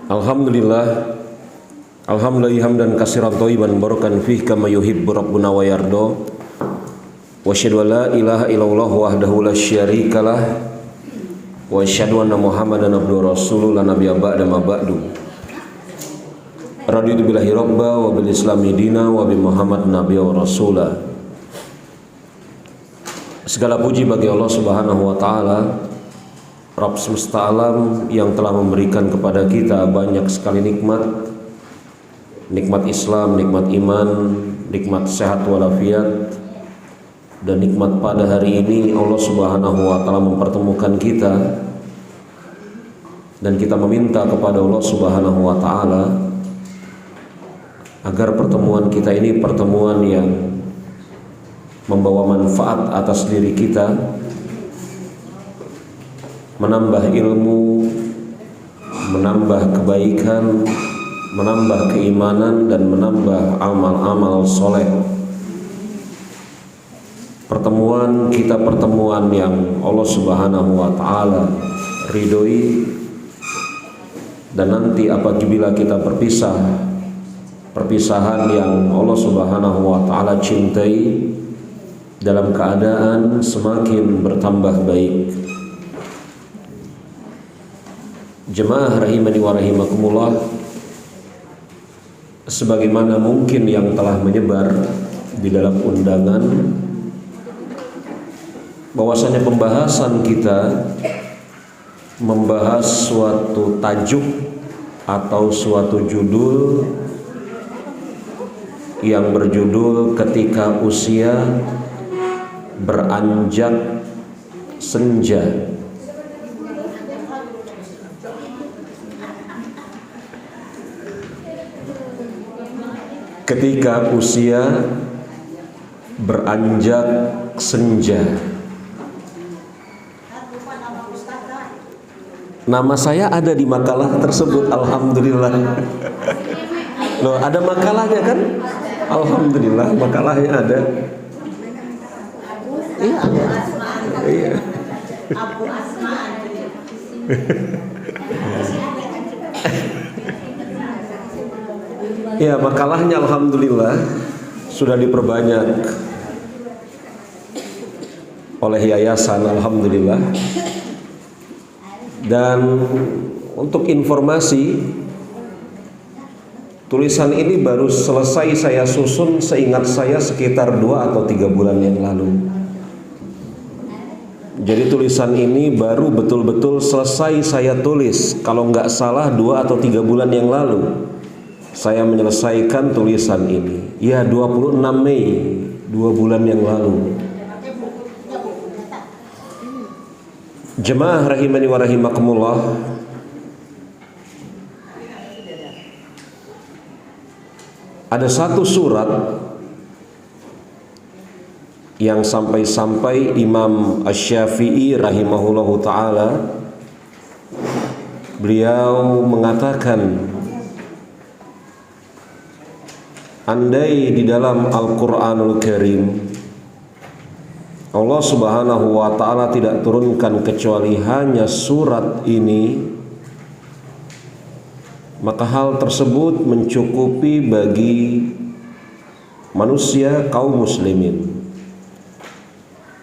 Alhamdulillah, alhamdulillah hamdan katsiran thayyiban barakan fihi kama yuhibbu rabbuna wa yarda. Wa asyhadu an la ilaha illallah wahdahu la syarikalah wa asyhadu anna Muhammadan abduhu wa rasuluhu la nabiyya ba'da ma ba'du. Raditu billahi rabba wa bil islami dina wa bi Muhammad nabiyya wa rasula. Segala puji bagi Allah Subhanahu wa taala, Rabb semesta alam yang telah memberikan kepada kita banyak sekali nikmat Islam, nikmat iman, nikmat sehat walafiat, dan nikmat pada hari ini Allah Subhanahu wa taala mempertemukan kita, dan kita meminta kepada Allah Subhanahu wa taala agar pertemuan kita ini pertemuan yang membawa manfaat atas diri kita, menambah ilmu, menambah kebaikan, menambah keimanan, dan menambah amal-amal soleh. Pertemuan kita pertemuan yang Allah Subhanahu wa taala ridhoi, dan nanti apabila kita perpisahan yang Allah Subhanahu wa taala cintai dalam keadaan semakin bertambah baik. Jemaah rahimani wa rahimakumullah, sebagaimana mungkin yang telah menyebar di dalam undangan, bahwasanya pembahasan kita membahas suatu tajuk atau suatu judul yang berjudul ketika usia beranjak senja. Ketika usia beranjak senja. Nama saya ada di makalah tersebut, alhamdulillah. Loh, ada makalahnya kan? Alhamdulillah, makalahnya ada. Iya, ada. Iya. Ya, makalahnya alhamdulillah sudah diperbanyak oleh yayasan, alhamdulillah. Dan untuk informasi, tulisan ini baru selesai saya susun, seingat saya sekitar 2 atau 3 bulan yang lalu. Jadi tulisan ini baru betul-betul selesai saya tulis, kalau nggak salah 2 atau 3 bulan yang lalu saya menyelesaikan tulisan ini. Ya, 26 Mei, 2 bulan yang lalu. Jemaah rahimani wa rahimakumullah, ada satu surat yang sampai-sampai Imam Asy-Syafi'i rahimahullahu ta'ala, beliau mengatakan, andai di dalam Al-Quranul Karim Allah Subhanahu wa ta'ala tidak turunkan kecuali hanya surat ini, maka hal tersebut mencukupi bagi manusia kaum muslimin.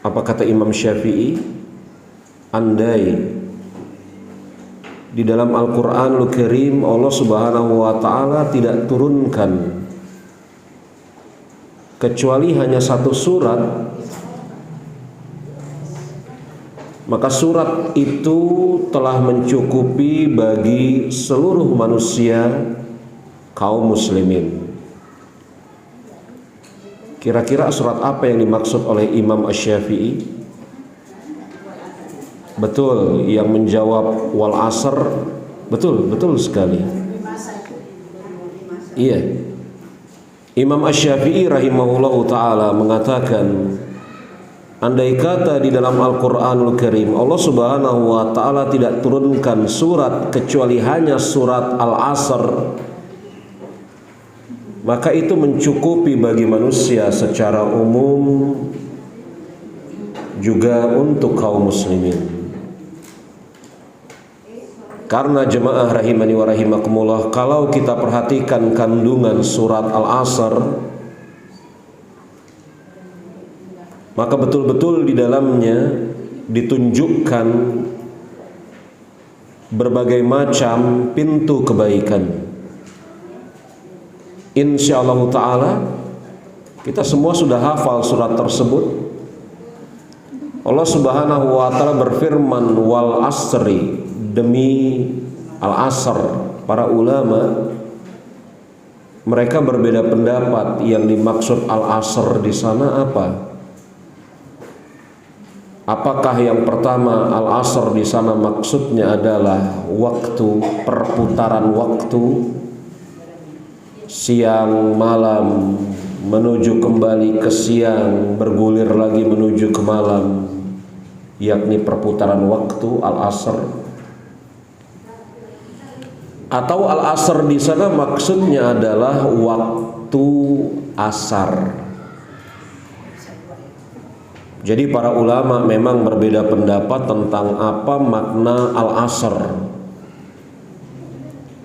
Apa kata Imam Syafi'i? Andai di dalam Al-Quranul Karim Allah Subhanahu wa ta'ala tidak turunkan kecuali hanya satu surat, maka surat itu telah mencukupi bagi seluruh manusia kaum muslimin. Kira-kira surat apa yang dimaksud oleh Imam Asy-Syafi'i? Betul, yang menjawab wal asr. Betul sekali. Iya. Imam Asy-Syafi'i rahimahullahu ta'ala mengatakan, andai kata di dalam Al-Quranul Karim Allah Subhanahu wa ta'ala tidak turunkan surat kecuali hanya surat Al-Asr, maka itu mencukupi bagi manusia secara umum, juga untuk kaum muslimin. Karena jemaah rahimani wa rahimakumullah, kalau kita perhatikan kandungan surat Al-Asr, maka betul-betul di dalamnya ditunjukkan berbagai macam pintu kebaikan. Insyaallah ta'ala kita semua sudah hafal surat tersebut. Allah subhanahu wa ta'ala berfirman, wal asri, demi al-asr. Para ulama mereka berbeda pendapat yang dimaksud al-asr di sana apa? Apakah yang pertama al-asr di sana maksudnya adalah waktu, perputaran waktu, siang malam menuju kembali ke siang, bergulir lagi menuju ke malam, yakni perputaran waktu al-asr? Atau al-asr di sana maksudnya adalah waktu asar? Jadi para ulama memang berbeda pendapat tentang apa makna al-asr.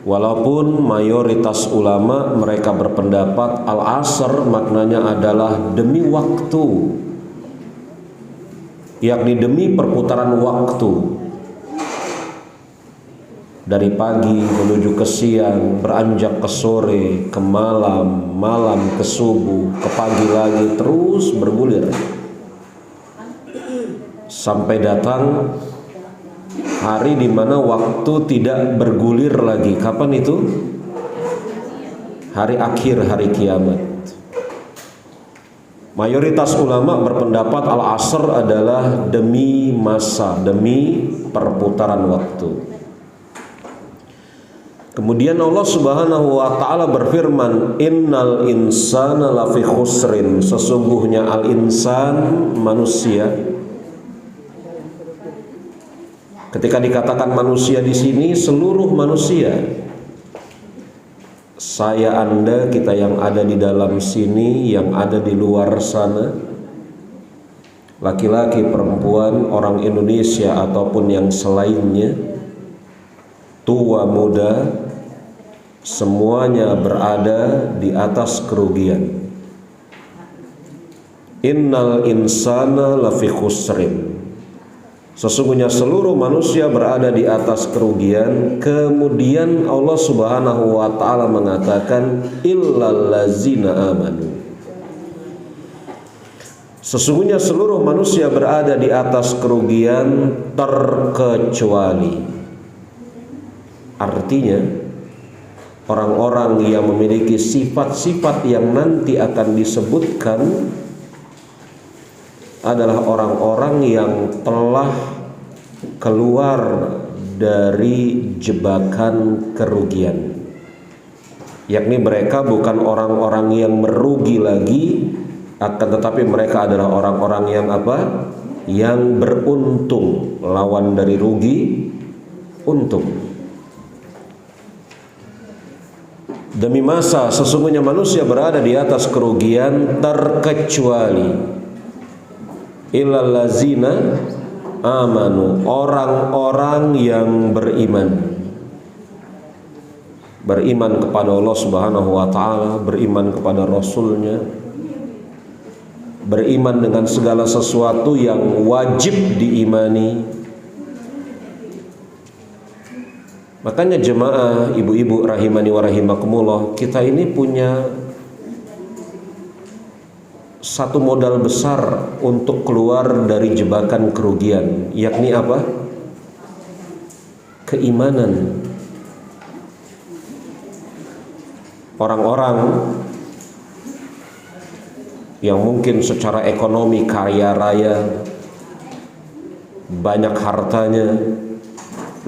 Walaupun mayoritas ulama mereka berpendapat al-asr maknanya adalah demi waktu, yakni demi perputaran waktu, dari pagi menuju ke siang, beranjak ke sore, ke malam, malam ke subuh, ke pagi lagi, terus bergulir sampai datang hari di mana waktu tidak bergulir lagi. Kapan itu? Hari akhir, hari kiamat. Mayoritas ulama berpendapat al-asr adalah demi masa, demi perputaran waktu. Kemudian Allah subhanahu wa ta'ala berfirman, innal insana lafi khusrin, sesungguhnya al-insan, manusia. Ketika dikatakan manusia di sini, seluruh manusia, saya, Anda, kita yang ada di dalam sini, yang ada di luar sana, laki-laki, perempuan, orang Indonesia ataupun yang selainnya, tua, muda, semuanya berada di atas kerugian. Innal insana lafi khusrin, sesungguhnya seluruh manusia berada di atas kerugian. Kemudian Allah subhanahu wa ta'ala mengatakan, illal ladzina amanu, sesungguhnya seluruh manusia berada di atas kerugian terkecuali. Artinya orang-orang yang memiliki sifat-sifat yang nanti akan disebutkan adalah orang-orang yang telah keluar dari jebakan kerugian, yakni mereka bukan orang-orang yang merugi lagi, akan tetapi mereka adalah orang-orang yang apa? Yang beruntung. Lawan dari rugi, untung. Demi masa, sesungguhnya manusia berada di atas kerugian terkecuali illal ladzina amanu, orang-orang yang beriman. Beriman kepada Allah subhanahu wa ta'ala, beriman kepada Rasulnya, beriman dengan segala sesuatu yang wajib diimani. Makanya jemaah, ibu-ibu rahimani wa rahimakumullah, kita ini punya satu modal besar untuk keluar dari jebakan kerugian, yakni apa? Keimanan. Orang-orang yang mungkin secara ekonomi kaya raya, banyak hartanya,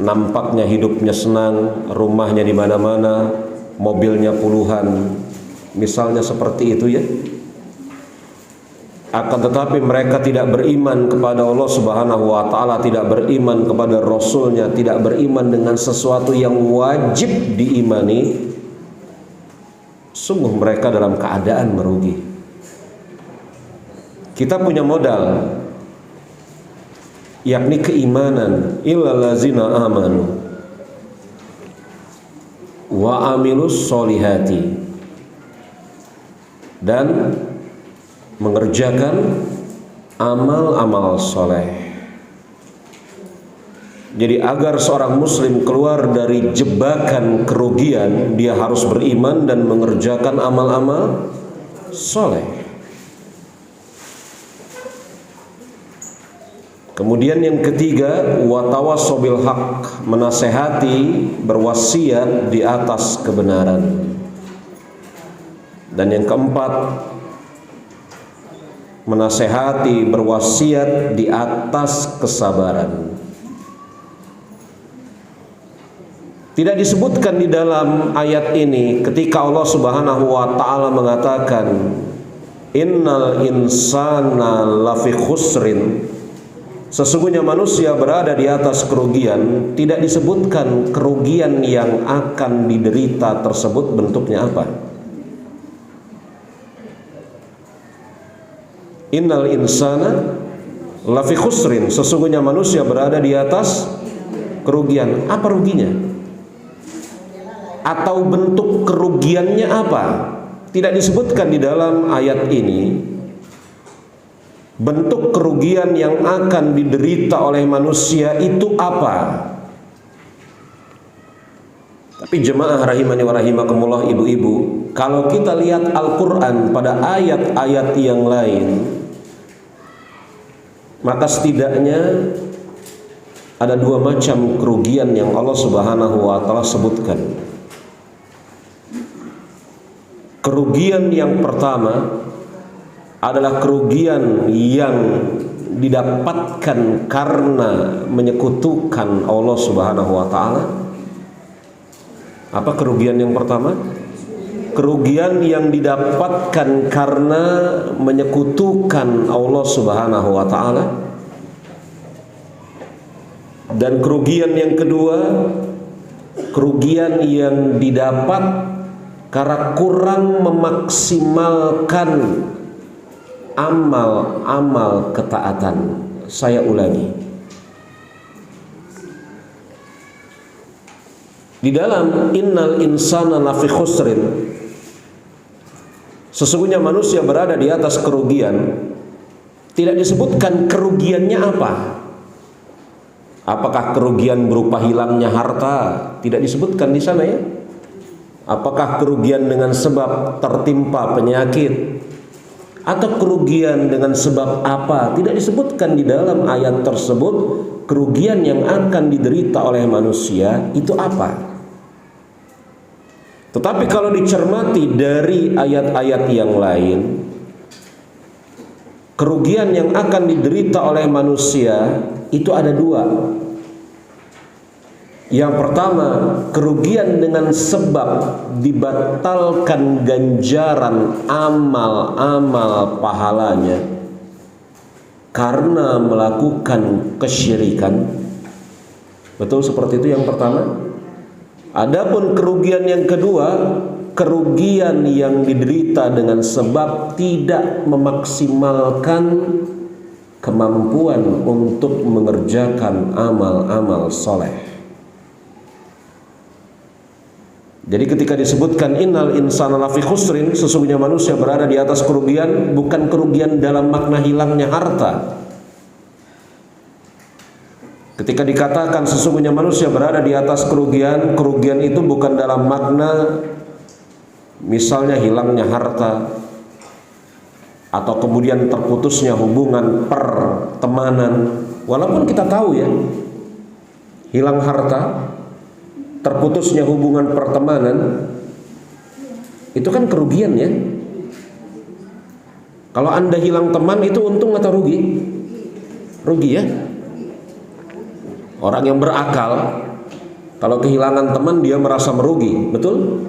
nampaknya hidupnya senang, rumahnya di mana-mana, mobilnya puluhan, misalnya seperti itu ya. Akan tetapi mereka tidak beriman kepada Allah subhanahu wa ta'ala, tidak beriman kepada Rasulnya, tidak beriman dengan sesuatu yang wajib diimani. Sungguh mereka dalam keadaan merugi. Kita punya modal, yakni keimanan. Illal ladzina amanu, wa amilus solihati, dan mengerjakan amal-amal soleh. Jadi agar seorang muslim keluar dari jebakan kerugian, dia harus beriman dan mengerjakan amal-amal soleh. Kemudian yang ketiga, watawassaw bil haq, menasehati, berwasiat di atas kebenaran. Dan yang keempat, menasehati, berwasiat di atas kesabaran. Tidak disebutkan di dalam ayat ini ketika Allah Subhanahu wa taala mengatakan innal insana lafi khusrin, sesungguhnya manusia berada di atas kerugian. Tidak disebutkan kerugian yang akan diderita tersebut bentuknya apa. Innal insana lafi khusrin, sesungguhnya manusia berada di atas kerugian. Apa ruginya? Atau bentuk kerugiannya apa? Tidak disebutkan di dalam ayat ini bentuk kerugian yang akan diderita oleh manusia itu apa. Tapi jemaah rahimani wa rahimakumullah, ibu-ibu, kalau kita lihat Al-Quran pada ayat-ayat yang lain, maka setidaknya ada dua macam kerugian yang Allah Subhanahu wa taala sebutkan. Kerugian yang pertama adalah kerugian yang didapatkan karena menyekutukan Allah Subhanahu wa taala. Apa kerugian yang pertama? Kerugian yang didapatkan karena menyekutukan Allah Subhanahu wa taala. Dan kerugian yang kedua, kerugian yang didapat karena kurang memaksimalkan amal-amal ketaatan. Saya ulangi. Di dalam innal insana lafi khusrin, sesungguhnya manusia berada di atas kerugian, tidak disebutkan kerugiannya apa. Apakah kerugian berupa hilangnya harta? Tidak disebutkan di sana ya. Apakah kerugian dengan sebab tertimpa penyakit? Atau kerugian dengan sebab apa? Tidak disebutkan di dalam ayat tersebut kerugian yang akan diderita oleh manusia itu apa. Tetapi kalau dicermati dari ayat-ayat yang lain, kerugian yang akan diderita oleh manusia itu ada dua. Yang pertama, kerugian dengan sebab dibatalkan ganjaran amal-amal pahalanya karena melakukan kesyirikan. Betul seperti itu yang pertama. Adapun kerugian yang kedua, kerugian yang diderita dengan sebab tidak memaksimalkan kemampuan untuk mengerjakan amal-amal soleh. Jadi ketika disebutkan innal insana lafi khusrin, sesungguhnya manusia berada di atas kerugian, bukan kerugian dalam makna hilangnya harta. Ketika dikatakan sesungguhnya manusia berada di atas kerugian, kerugian itu bukan dalam makna misalnya hilangnya harta atau kemudian terputusnya hubungan pertemanan. Walaupun kita tahu ya, hilang harta, terputusnya hubungan pertemanan, itu kan kerugian ya. Kalau Anda hilang teman itu untung atau rugi? Rugi ya. Orang yang berakal kalau kehilangan teman dia merasa merugi, betul?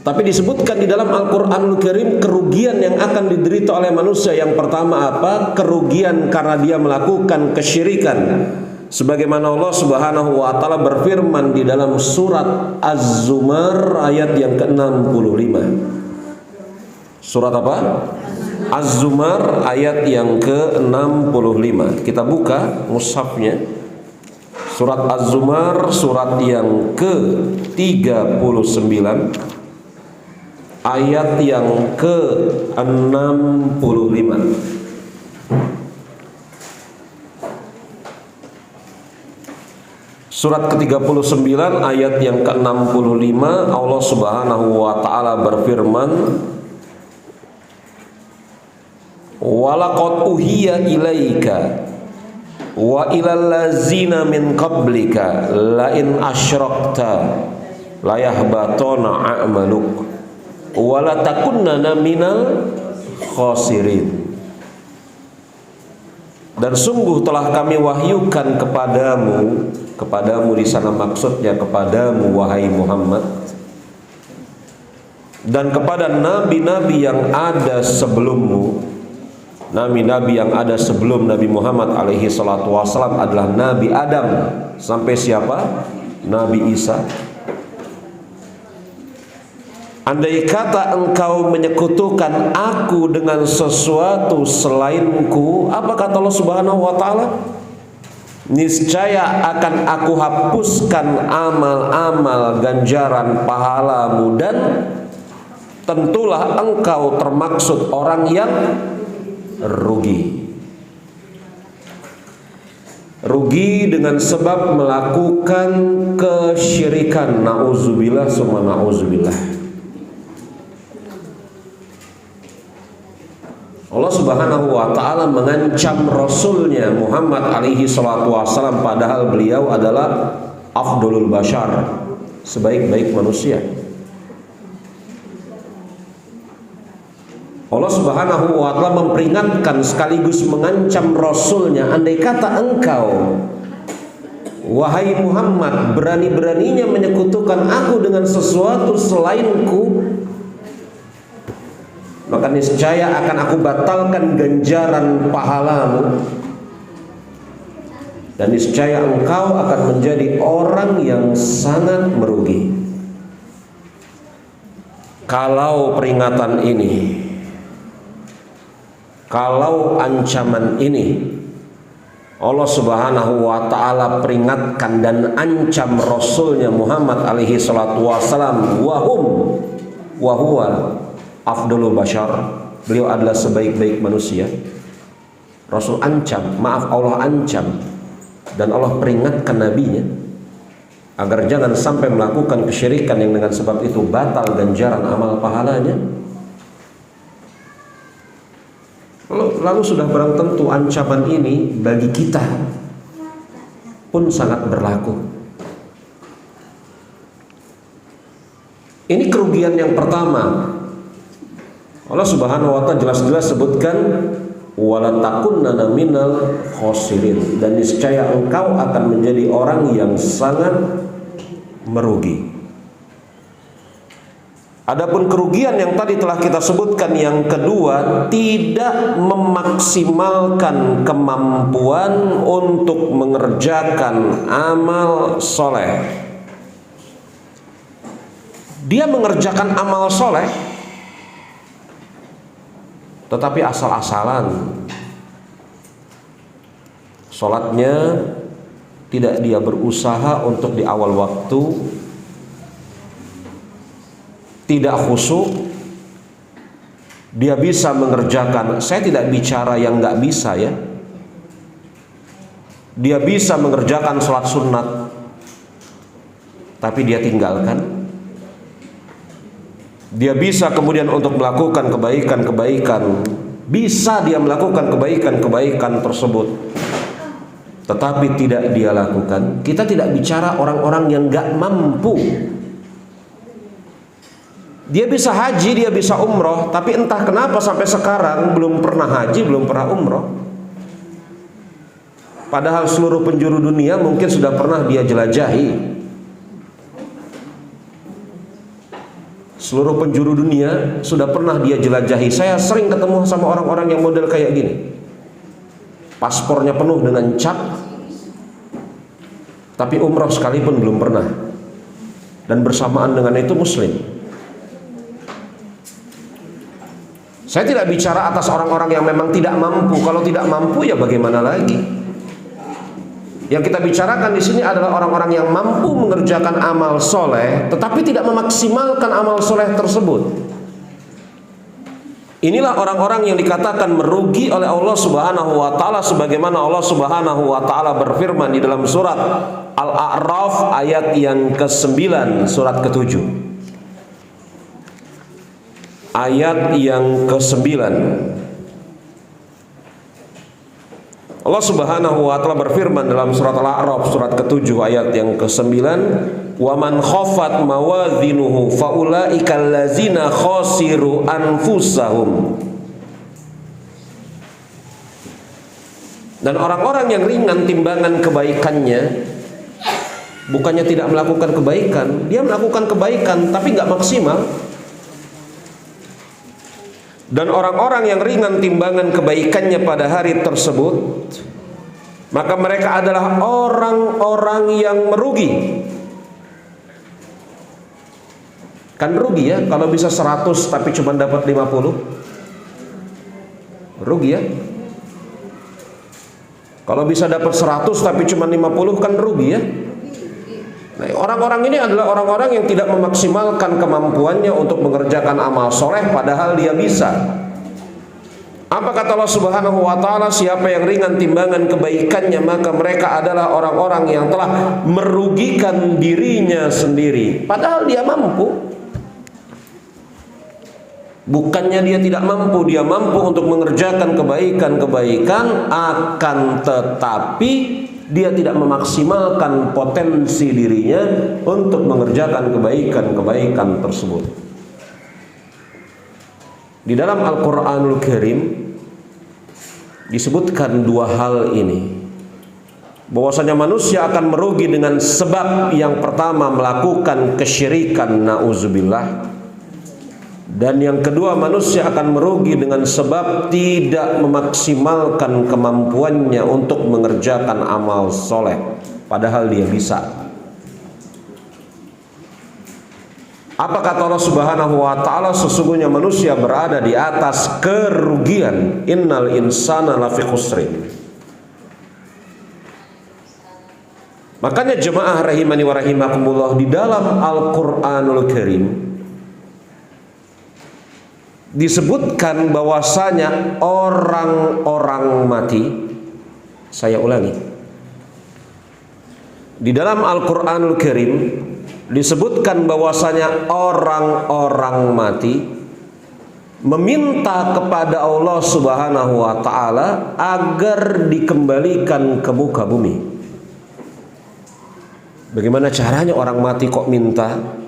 Tapi disebutkan di dalam Al-Qur'anul Karim kerugian yang akan diderita oleh manusia. Yang pertama apa? Kerugian karena dia melakukan kesyirikan. Sebagaimana Allah Subhanahu wa taala berfirman di dalam surat Az-Zumar ayat yang ke-65. Surat apa? Az-Zumar ayat yang ke-65. Kita buka mushafnya. Surat Az-Zumar, surat yang ke-39, ayat yang ke-65. Surat ke-39 ayat yang ke-65, Allah Subhanahu wa taala berfirman, "Walaqad uhiya ilaika wa ilal ladzina min qablika la in asyrakta la yahbatana a'maluk wa la takunna minal khasirin." Dan sungguh telah kami wahyukan kepadamu di sana maksudnya kepadamu wahai Muhammad, dan kepada nabi-nabi yang ada sebelummu. Nabi-nabi yang ada sebelum Nabi Muhammad alaihi salatu wassalam adalah Nabi Adam sampai siapa? Nabi Isa. Andai kata engkau menyekutukan aku dengan sesuatu selainku, apa kata Allah Subhanahu wa taala? Niscaya akan aku hapuskan amal-amal ganjaran pahalamu, dan tentulah engkau termaksud orang yang rugi. Rugi dengan sebab melakukan kesyirikan. Nauzubillah summa nauzubillah. Allah Subhanahu wa taala mengancam Rasulnya Muhammad alaihi salatu wassalam, padahal beliau adalah afdolul bashar, sebaik-baik manusia. Allah Subhanahu wa taala memperingatkan sekaligus mengancam Rasulnya, andai kata engkau wahai Muhammad berani-beraninya menyekutukan aku dengan sesuatu selainku, maka niscaya akan aku batalkan ganjaran pahalamu, dan niscaya engkau akan menjadi orang yang sangat merugi. Kalau peringatan ini, kalau ancaman ini Allah Subhanahu wa taala peringatkan dan ancam Rasulnya Muhammad alaihi salatu wassalam, wahum wa huwa afdalul bashar, beliau adalah sebaik-baik manusia. Rasul ancam, Allah ancam, dan Allah peringatkan nabinya agar jangan sampai melakukan kesyirikan yang dengan sebab itu batal ganjaran amal pahalanya. Lalu sudah barang tentu ancaman ini bagi kita pun sangat berlaku. Ini kerugian yang pertama. Allah Subhanahu wa taala jelas-jelas sebutkan wala takunna minal khasirin, dan niscaya engkau akan menjadi orang yang sangat merugi. Adapun kerugian yang tadi telah kita sebutkan yang kedua, tidak memaksimalkan kemampuan untuk mengerjakan amal soleh. Dia mengerjakan amal soleh tetapi asal-asalan. Sholatnya tidak dia berusaha untuk di awal waktu, tidak khusyuk. Dia bisa mengerjakan, saya tidak bicara yang nggak bisa ya, dia bisa mengerjakan sholat sunat tapi dia tinggalkan. Dia bisa kemudian untuk melakukan kebaikan-kebaikan, bisa dia melakukan kebaikan-kebaikan tersebut, tetapi tidak dia lakukan. Kita tidak bicara orang-orang yang gak mampu. Dia bisa haji, dia bisa umroh, tapi entah kenapa sampai sekarang belum pernah haji, belum pernah umroh. Padahal seluruh penjuru dunia mungkin sudah pernah dia jelajahi. Seluruh penjuru dunia sudah pernah dia jelajahi. Saya sering ketemu sama orang-orang yang model kayak gini. Paspornya penuh dengan cap, tapi umroh sekalipun belum pernah. Dan bersamaan dengan itu muslim. Saya tidak bicara atas orang-orang yang memang tidak mampu. Kalau tidak mampu ya bagaimana lagi? Yang kita bicarakan di sini adalah orang-orang yang mampu mengerjakan amal soleh, tetapi tidak memaksimalkan amal soleh tersebut. Inilah orang-orang yang dikatakan merugi oleh Allah Subhanahu wa taala, sebagaimana Allah Subhanahu wa taala berfirman di dalam surat Al-A'raf ayat yang ke-9, surat ke-7. Ayat yang ke-9. Allah Subhanahu wa taala berfirman dalam surat Al-A'raf surat ke-7 ayat yang ke-9, "Wa man khafat mawazinuhu faulaika allazina khasiru anfusahum." Dan orang-orang yang ringan timbangan kebaikannya, bukannya tidak melakukan kebaikan, dia melakukan kebaikan tapi nggak maksimal. Dan orang-orang yang ringan timbangan kebaikannya pada hari tersebut, maka mereka adalah orang-orang yang merugi. Kan rugi ya, kalau bisa 100 tapi cuma dapat 50. Rugi ya. Kalau bisa dapat 100 tapi cuma 50 kan rugi ya. Nah, orang-orang ini adalah orang-orang yang tidak memaksimalkan kemampuannya untuk mengerjakan amal soleh padahal dia bisa. Apa kata Allah Subhanahu wa taala? Siapa yang ringan timbangan kebaikannya, maka mereka adalah orang-orang yang telah merugikan dirinya sendiri padahal dia mampu. Bukannya dia tidak mampu, dia mampu untuk mengerjakan kebaikan-kebaikan, akan tetapi dia tidak memaksimalkan potensi dirinya untuk mengerjakan kebaikan-kebaikan tersebut. Di dalam Al-Quranul Karim disebutkan dua hal ini, bahwasanya manusia akan merugi dengan sebab yang pertama melakukan kesyirikan, na'udzubillah. Dan yang kedua, manusia akan merugi dengan sebab tidak memaksimalkan kemampuannya untuk mengerjakan amal soleh padahal dia bisa. Apa kata Allah Subhanahu wa taala? Sesungguhnya manusia berada di atas kerugian. Innal insana lafi khusrin. Makanya jemaah rahimani wa rahimakumullah, di dalam Al-Qur'anul Karim disebutkan bahwasanya orang-orang mati. Saya ulangi, di dalam Al-Quranul Karim disebutkan bahwasanya orang-orang mati meminta kepada Allah Subhanahu wa taala agar dikembalikan ke muka bumi. Bagaimana caranya orang mati kok minta?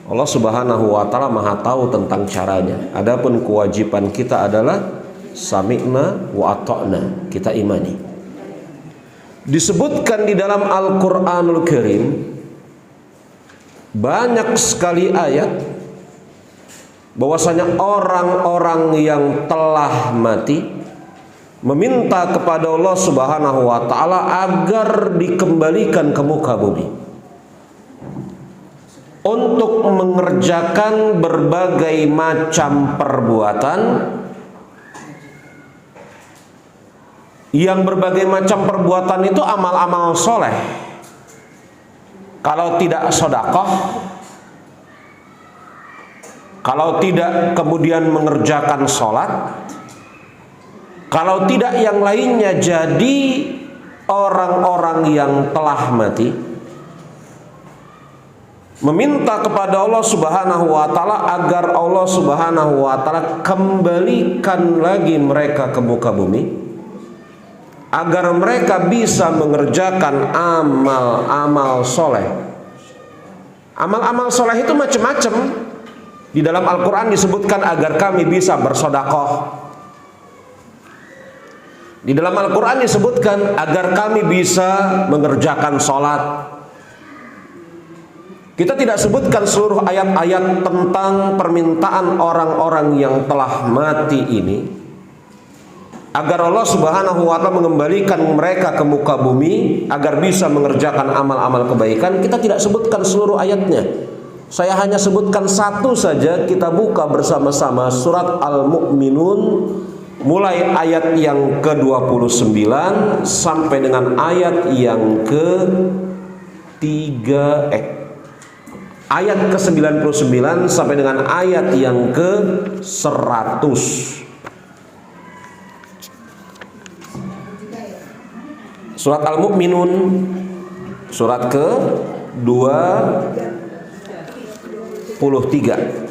Allah Subhanahu wa taala Maha tahu tentang caranya. Adapun kewajiban kita adalah sami'na wa ata'na, kita imani. Disebutkan di dalam Al-Qur'anul Karim banyak sekali ayat bahwasanya orang-orang yang telah mati meminta kepada Allah Subhanahu wa taala agar dikembalikan ke muka bumi untuk mengerjakan berbagai macam perbuatan, yang berbagai macam perbuatan itu amal-amal soleh. Kalau tidak sedekah, kalau tidak kemudian mengerjakan sholat, kalau tidak yang lainnya, jadi orang-orang yang telah mati meminta kepada Allah Subhanahu wa taala agar Allah Subhanahu wa taala kembalikan lagi mereka ke muka bumi, agar mereka bisa mengerjakan amal-amal soleh. Amal-amal soleh itu macam-macam. Di dalam Al-Quran disebutkan agar kami bisa bersedekah. Di dalam Al-Quran disebutkan agar kami bisa mengerjakan sholat. Kita tidak sebutkan seluruh ayat-ayat tentang permintaan orang-orang yang telah mati ini agar Allah Subhanahu wa taala mengembalikan mereka ke muka bumi agar bisa mengerjakan amal-amal kebaikan. Kita tidak sebutkan seluruh ayatnya. Saya hanya sebutkan satu saja. Kita buka bersama-sama surat Al-Mu'minun mulai ayat yang ke-29 sampai dengan ayat yang ayat ke-99 sampai dengan ayat yang ke-100. Surat Al-Mu'minun, surat ke-23.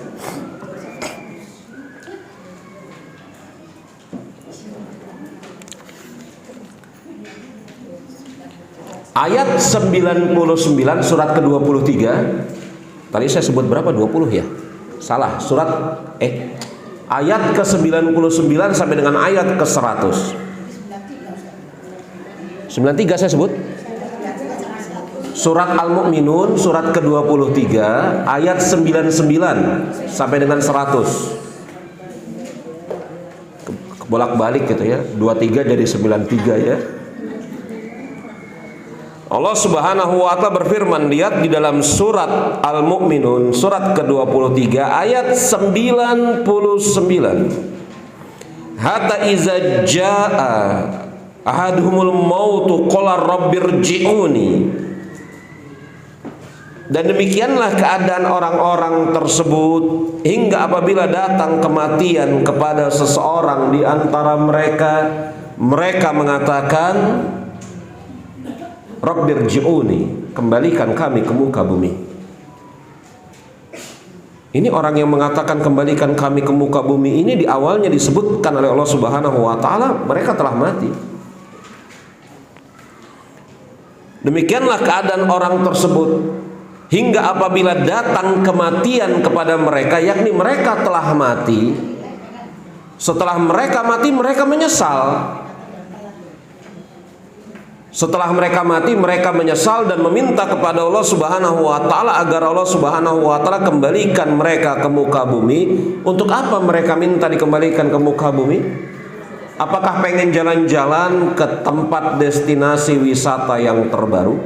Ayat 99 surat ke-23. Tadi saya sebut berapa? 20 ya? Salah, ayat ke-99 sampai dengan ayat ke-100. 93 saya sebut. Surat Al-Mu'minun surat ke-23 ayat 99 sampai dengan 100. Bolak-balik gitu ya. 23 jadi 93 ya. Allah Subhanahu wa ta'ala berfirman, lihat di dalam surat Al-Mu'minun surat ke-23 ayat 99. Hatta iza jaa ahaduhumul mautu qala rabbirji'uni. Dan demikianlah keadaan orang-orang tersebut hingga apabila datang kematian kepada seseorang di antara mereka, mereka mengatakan, Rabbirji'uni, kembalikan kami ke muka bumi. Ini orang yang mengatakan kembalikan kami ke muka bumi ini di awalnya disebutkan oleh Allah Subhanahu wa ta'ala mereka telah mati. Demikianlah keadaan orang tersebut hingga apabila datang kematian kepada mereka, yakni mereka telah mati. Setelah mereka mati, mereka menyesal. Setelah mereka mati, mereka menyesal dan meminta kepada Allah Subhanahu wa ta'ala agar Allah Subhanahu wa ta'ala kembalikan mereka ke muka bumi. Untuk apa mereka minta dikembalikan ke muka bumi? Apakah pengen jalan-jalan ke tempat destinasi wisata yang terbaru?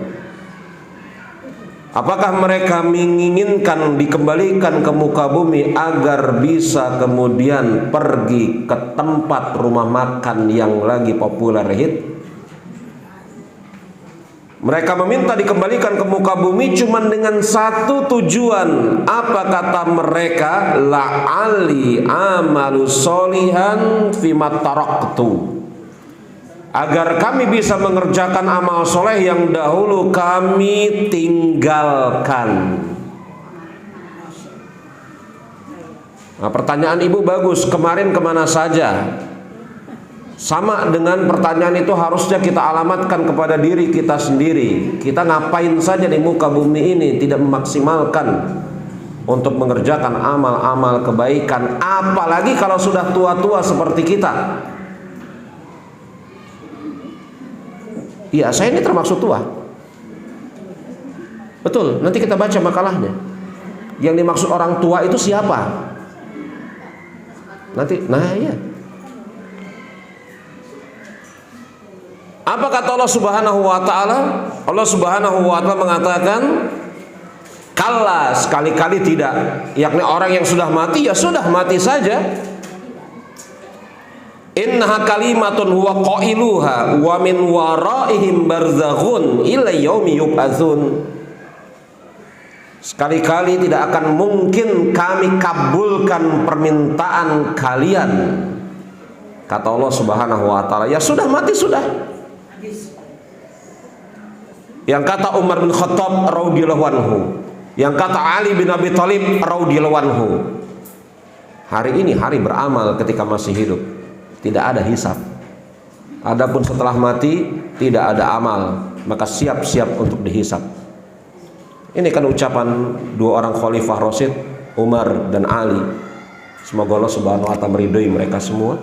Apakah mereka menginginkan dikembalikan ke muka bumi agar bisa kemudian pergi ke tempat rumah makan yang lagi populer hit? Mereka meminta dikembalikan ke muka bumi cuma dengan satu tujuan. Apa kata mereka? La'ali amalu solihan fima taraktu, agar kami bisa mengerjakan amal soleh yang dahulu kami tinggalkan. Nah, pertanyaan ibu bagus, kemarin kemana saja? Sama dengan pertanyaan itu harusnya kita alamatkan kepada diri kita sendiri. Kita ngapain saja di muka bumi ini, tidak memaksimalkan untuk mengerjakan amal-amal kebaikan, apalagi kalau sudah tua-tua seperti kita. Iya, saya ini termasuk tua. Betul, nanti kita baca makalahnya. Yang dimaksud orang tua itu siapa? Nanti, iya. Apa kata Allah Subhanahu wa ta'ala? Allah Subhanahu wa ta'ala mengatakan, kalla, sekali-kali tidak. Yakni orang yang sudah mati, ya sudah mati saja. Innaha kalimatun huwa qailuha wa min waraihim barzakhun ila yaumi yub'atsun. Sekali-kali tidak akan mungkin kami kabulkan permintaan kalian. Kata Allah Subhanahu wa ta'ala, ya sudah mati sudah. Yang kata Umar bin Khattab radhiyallahu anhu, yang kata Ali bin Abi Thalib radhiyallahu anhu, hari ini hari beramal ketika masih hidup, tidak ada hisab. Adapun setelah mati tidak ada amal, maka siap-siap untuk dihisab. Ini kan ucapan dua orang khalifah Rasyid, Umar dan Ali. Semoga Allah Subhanahu wa ta'ala meridhoi mereka semua.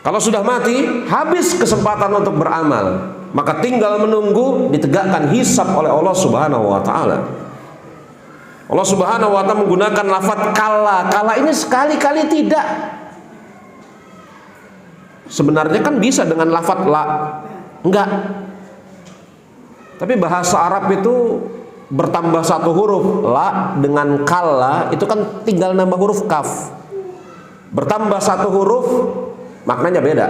Kalau sudah mati, habis kesempatan untuk beramal, maka tinggal menunggu ditegakkan hisab oleh Allah Subhanahu wa ta'ala. Allah Subhanahu wa ta'ala menggunakan lafaz kala. Kala ini sekali-kali tidak. Sebenarnya kan bisa dengan lafaz la. Enggak. Tapi bahasa Arab itu bertambah satu huruf. La dengan kala itu kan tinggal nambah huruf kaf. bertambah satu huruf maknanya beda.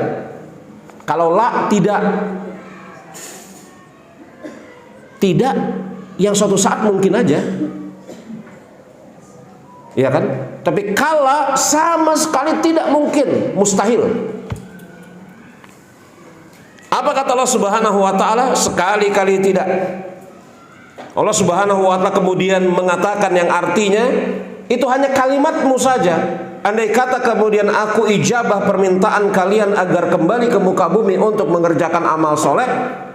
Kalau la tidak yang suatu saat mungkin aja, ya kan? Tapi kala sama sekali tidak mungkin, mustahil. Apa kata Allah Subhanahu wa taala? Sekali-kali tidak. Allah Subhanahu wa taala kemudian mengatakan yang artinya itu hanya kalimatmu saja. Andai kata kemudian aku ijabah permintaan kalian agar kembali ke muka bumi untuk mengerjakan amal soleh,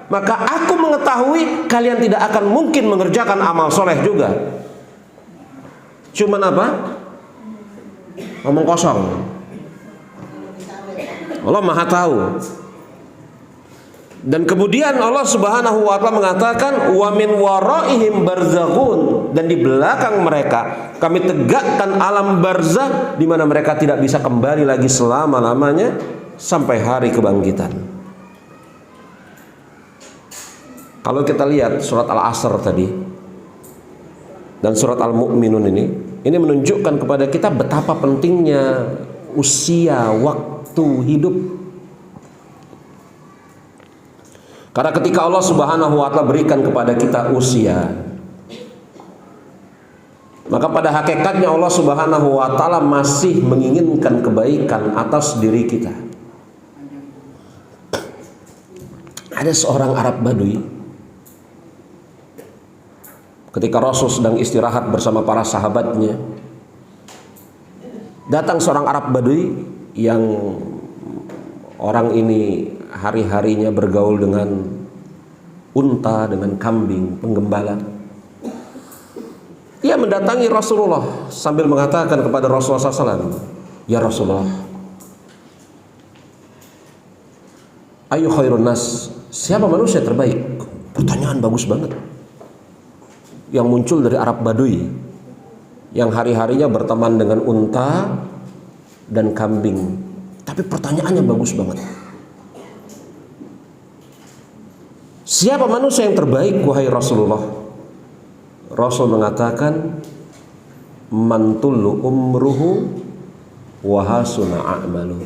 maka aku mengetahui kalian tidak akan mungkin mengerjakan amal soleh juga. Cuman apa? Ngomong kosong. Allah Maha tahu. Dan kemudian Allah Subhanahu wa taala mengatakan wa min waraihim barzakhun, dan di belakang mereka kami tegakkan alam barzakh di mana mereka tidak bisa kembali lagi selama-lamanya sampai hari kebangkitan. Kalau kita lihat surat Al-Asr tadi dan surat Al-Mu'minun ini menunjukkan kepada kita betapa pentingnya usia, waktu hidup. Karena ketika Allah Subhanahu wa taala berikan kepada kita usia, maka pada hakikatnya Allah Subhanahu wa taala masih menginginkan kebaikan atas diri kita. Ada seorang Arab Badui, ketika Rasul sedang istirahat bersama para sahabatnya, datang seorang Arab Badui yang orang ini hari-harinya bergaul dengan unta, dengan kambing, penggembala. Dia mendatangi Rasulullah sambil mengatakan kepada Rasulullah SAW, "Ya Rasulullah, ayu khairun nas, siapa manusia terbaik?" Pertanyaan bagus banget yang muncul dari Arab Badui yang hari-harinya berteman dengan unta dan kambing. Tapi pertanyaannya bagus banget. Siapa manusia yang terbaik wahai Rasulullah? Rasul mengatakan, man tullu umruhu wa hasuna a'malu.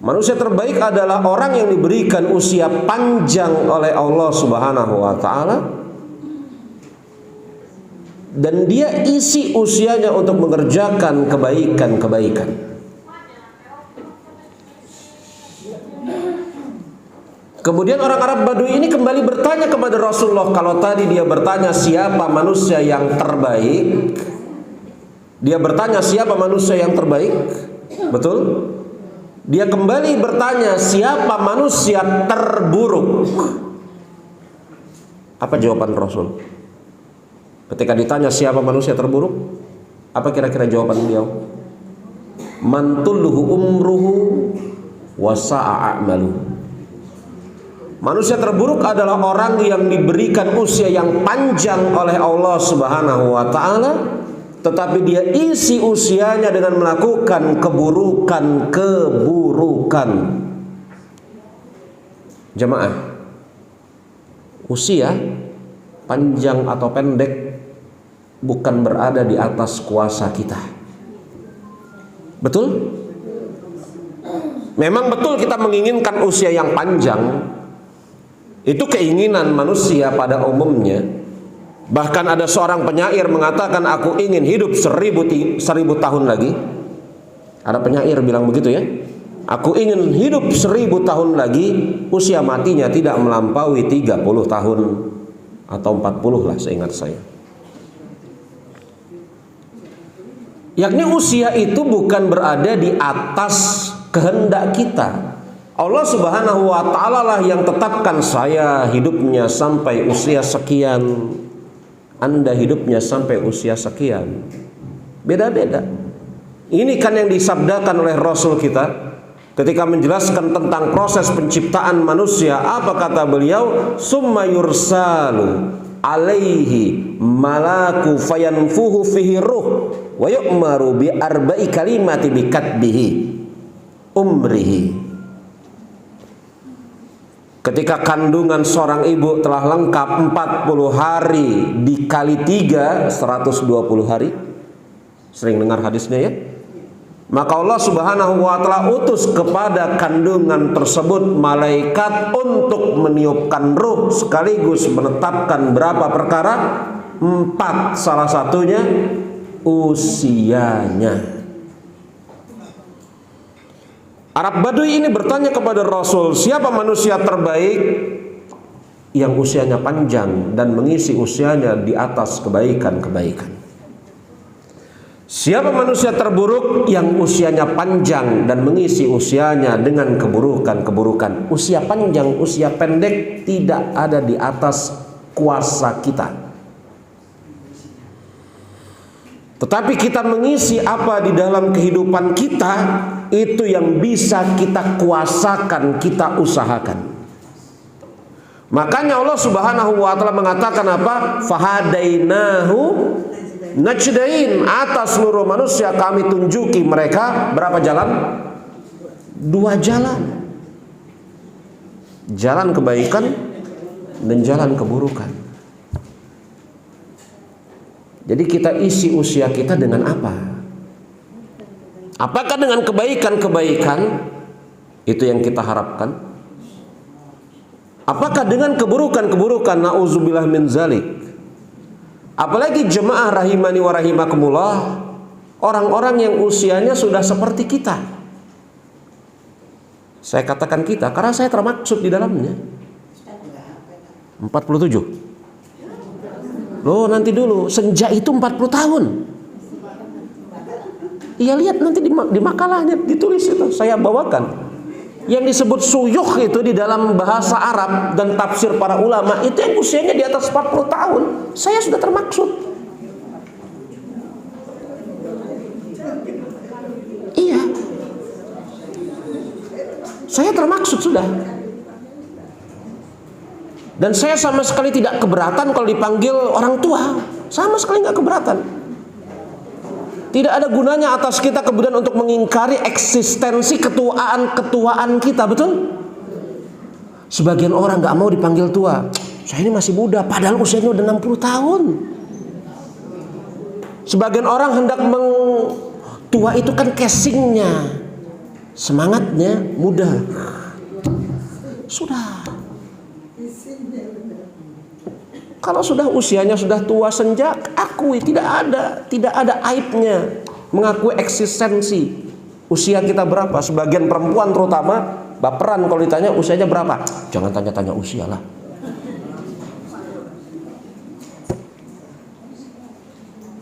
Manusia terbaik adalah orang yang diberikan usia panjang oleh Allah Subhanahu wa taala dan dia isi usianya untuk mengerjakan kebaikan-kebaikan. Kemudian orang Arab Badui ini kembali bertanya kepada Rasulullah. Kalau tadi dia bertanya siapa manusia yang terbaik, dia bertanya siapa manusia yang terbaik, betul? Dia kembali bertanya siapa manusia terburuk. Apa jawaban Rasul? Ketika ditanya siapa manusia terburuk, apa kira-kira jawaban beliau? Man tulluhu umruhu wa sa'a a'malu. Manusia terburuk adalah orang yang diberikan usia yang panjang oleh Allah Subhanahu wa taala, tetapi dia isi usianya dengan melakukan keburukan. Jemaah, usia panjang atau pendek bukan berada di atas kuasa kita. Betul? Memang betul kita menginginkan usia yang panjang. Itu keinginan manusia pada umumnya. Bahkan ada seorang penyair mengatakan, aku ingin hidup 1000 tahun lagi. Ada penyair bilang begitu ya. Aku ingin hidup 1000 tahun lagi. Usia matinya tidak melampaui 30 tahun atau 40 lah seingat saya. Yakni usia itu bukan berada di atas kehendak kita. Allah Subhanahu wa taala lah yang tetapkan saya hidupnya sampai usia sekian, Anda hidupnya sampai usia sekian. Beda-beda. Ini kan yang disabdakan oleh Rasul kita ketika menjelaskan tentang proses penciptaan manusia. Apa kata beliau? Summa yursalu alaihi malaku fayanfuhu fihi ruh wa yu'maru bi arba'i kalimati bi katbihi umrihi. Ketika kandungan seorang ibu telah lengkap 40 hari dikali 3, 120 hari. Sering dengar hadisnya ya? Maka Allah Subhanahu wa taala utus kepada kandungan tersebut malaikat untuk meniupkan ruh sekaligus menetapkan berapa perkara? 4, salah satunya usianya. Arab Badui ini bertanya kepada Rasul, siapa manusia terbaik? Yang usianya panjang dan mengisi usianya di atas kebaikan-kebaikan. Siapa manusia terburuk? Yang usianya panjang dan mengisi usianya dengan keburukan-keburukan. Usia panjang, usia pendek tidak ada di atas kuasa kita. Tetapi kita mengisi apa di dalam kehidupan kita, itu yang bisa kita kuasakan, kita usahakan. Makanya Allah Subhanahu wa taala mengatakan apa? Fahadainahu najdain, atas seluruh manusia kami tunjuki mereka berapa jalan? 2 jalan. Jalan kebaikan dan jalan keburukan. Jadi kita isi usia kita dengan apa? Apakah dengan kebaikan-kebaikan? Itu yang kita harapkan. Apakah dengan keburukan-keburukan? Na'udzubillah min zalik. Apalagi jemaah rahimani wa rahimakumullah, orang-orang yang usianya sudah seperti kita. Saya katakan kita karena saya termaksud di dalamnya. 47. Loh, nanti dulu, senja itu 40 tahun. Iya, lihat nanti di makalahnya ditulis itu, saya bawakan. Yang disebut suyukh itu di dalam bahasa Arab dan tafsir para ulama itu yang usianya di atas 40 tahun. Saya sudah termaksud. Iya, saya termaksud sudah. Dan saya sama sekali tidak keberatan kalau dipanggil orang tua. Sama sekali nggak keberatan. Tidak ada gunanya atas kita kemudian untuk mengingkari eksistensi ketuaan kita, betul? Sebagian orang nggak mau dipanggil tua. Saya ini masih muda, padahal usianya udah 60 tahun. Sebagian orang hendak tua itu kan casingnya, semangatnya muda. Sudah. Kalau sudah usianya sudah tua senja, akui, tidak ada aibnya mengakui eksistensi usia kita berapa. Sebagian perempuan terutama baperan kalau ditanya usianya berapa. Jangan tanya-tanya usia lah.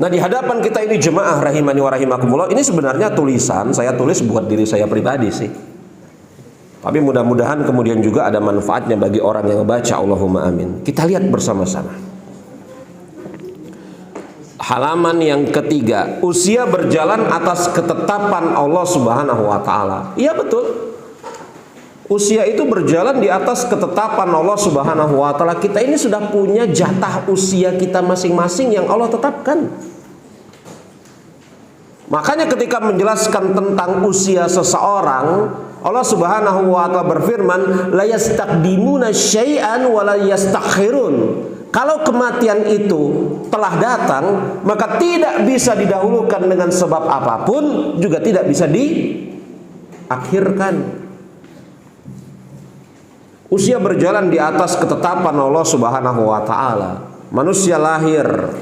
Nah, di hadapan kita ini jemaah rahimani wa rahimakumullah, ini sebenarnya tulisan saya tulis buat diri saya pribadi sih. Tapi mudah-mudahan kemudian juga ada manfaatnya bagi orang yang membaca. Allahumma amin. Kita lihat bersama-sama. Halaman yang ketiga, usia berjalan atas ketetapan Allah Subhanahu wa taala. Iya, betul. Usia itu berjalan di atas ketetapan Allah Subhanahu wa taala. Kita ini sudah punya jatah usia kita masing-masing yang Allah tetapkan. Makanya ketika menjelaskan tentang usia seseorang, Allah Subhanahu wa taala berfirman, la yastaqdimuna syai'an wa la yastakhirun. Kalau kematian itu telah datang, maka tidak bisa didahulukan dengan sebab apapun, juga tidak bisa diakhirkan. Usia berjalan di atas ketetapan Allah Subhanahu wa taala. Manusia lahir,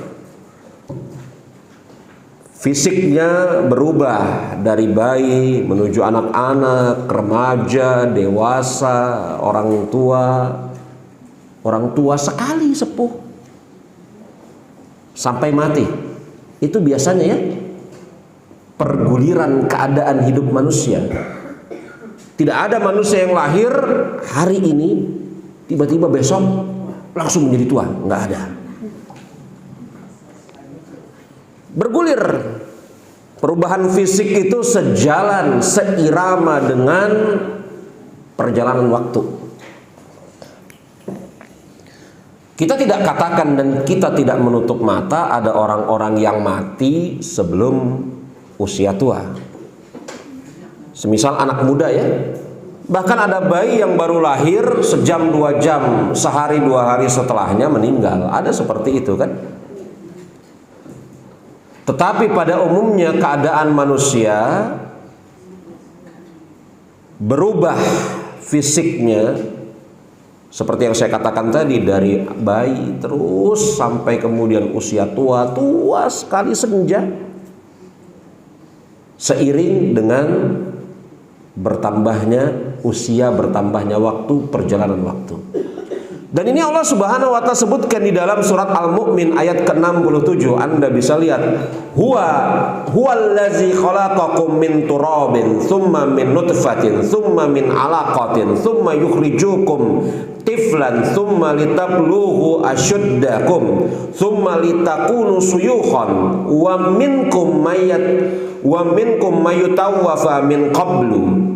fisiknya berubah dari bayi menuju anak-anak, remaja, dewasa, orang tua sekali sepuh sampai mati. Itu biasanya ya perguliran keadaan hidup manusia. Tidak ada manusia yang lahir hari ini tiba-tiba besok langsung menjadi tua, nggak ada. Bergulir. Perubahan fisik itu sejalan, seirama dengan perjalanan waktu. Kita tidak katakan dan kita tidak menutup mata ada orang-orang yang mati sebelum usia tua. Semisal anak muda ya. Bahkan ada bayi yang baru lahir sejam 2 jam, sehari 2 hari setelahnya meninggal. Ada seperti itu kan. Tetapi pada umumnya keadaan manusia berubah fisiknya seperti yang saya katakan tadi, dari bayi terus sampai kemudian usia tua sekali senja, seiring dengan bertambahnya usia, bertambahnya waktu, perjalanan waktu. Dan ini Allah Subhanahu wa taala sebutkan di dalam surat Al-Mu'min ayat ke-67. Anda bisa lihat, huwallazi khalaqakum min turabin tsumma min nutfatin tsumma min 'alaqatin tsumma yukhrijukum tiflan tsumma litablughu asyuddakum tsumma litakunu suyukhan wa minkum mayutawaffa min qablu.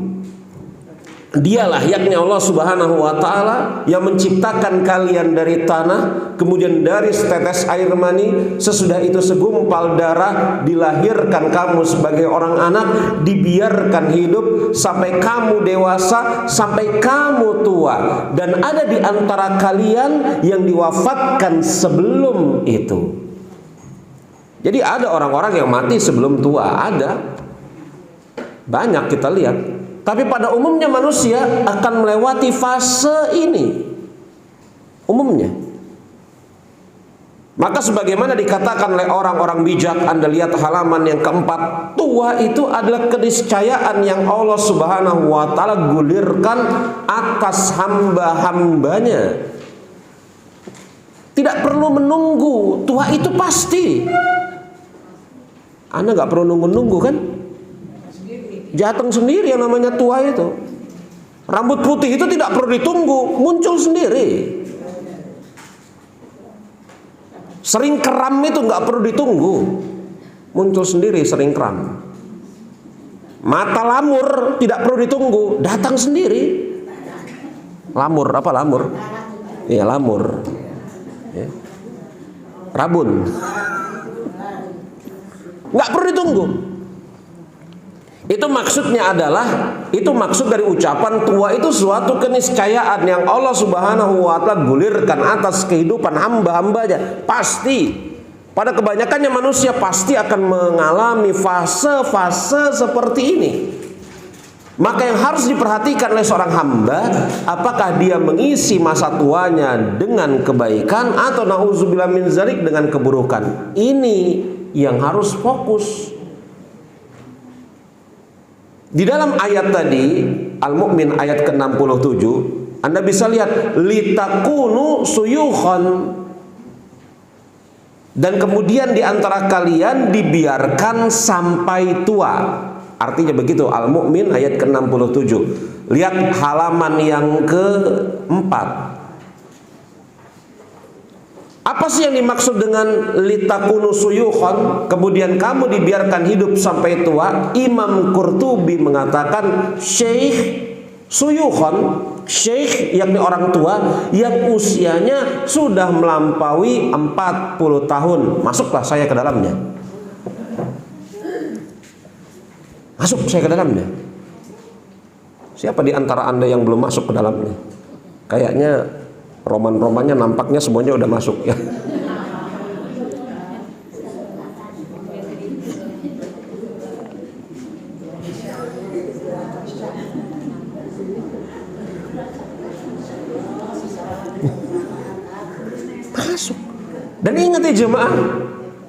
Dialah, yakni Allah Subhanahu wa taala, yang menciptakan kalian dari tanah, kemudian dari setetes air mani, sesudah itu segumpal darah, dilahirkan kamu sebagai orang anak, dibiarkan hidup sampai kamu dewasa, sampai kamu tua, dan ada di antara kalian yang diwafatkan sebelum itu. Jadi ada orang-orang yang mati sebelum tua, ada banyak kita lihat. Tapi pada umumnya manusia akan melewati fase ini, umumnya. Maka sebagaimana dikatakan oleh orang-orang bijak, Anda lihat halaman yang keempat, tua itu adalah keniscayaan yang Allah Subhanahu wa taala gulirkan atas hamba-hambanya. Tidak perlu menunggu, tua itu pasti. Anda nggak perlu nunggu-nunggu kan? Jateng sendiri yang namanya tua itu. Rambut putih itu tidak perlu ditunggu, muncul sendiri. Sering keram itu nggak perlu ditunggu, muncul sendiri sering keram. Mata lamur tidak perlu ditunggu, datang sendiri. Lamur, apa lamur? Iya, lamur. Ya. Rabun. Nggak perlu ditunggu. Itu maksudnya adalah, itu maksud dari ucapan tua itu suatu keniscayaan yang Allah Subhanahu wa taala gulirkan atas kehidupan hamba-hambanya. Pasti pada kebanyakannya manusia pasti akan mengalami fase-fase seperti ini. Maka yang harus diperhatikan oleh seorang hamba, apakah dia mengisi masa tuanya dengan kebaikan atau na'udzubillah min dzalik dengan keburukan. Ini yang harus fokus. Di dalam ayat tadi Al-Mu'min ayat ke-67, Anda bisa lihat litakunu suyukhan, dan kemudian di antara kalian dibiarkan sampai tua. Artinya begitu, Al-Mu'min ayat ke-67. Lihat halaman yang keempat. Apa sih yang dimaksud dengan litakunu suyukhan, kemudian kamu dibiarkan hidup sampai tua? Imam Qurtubi mengatakan syekh suyukhan, syekh yakni orang tua yang usianya sudah melampaui 40 tahun. Masuklah saya ke dalamnya. Masuk saya ke dalamnya. Siapa di antara Anda yang belum masuk ke dalamnya? Kayaknya roman-romannya nampaknya semuanya udah masuk ya. Masuk. Dan ingat ya jemaah,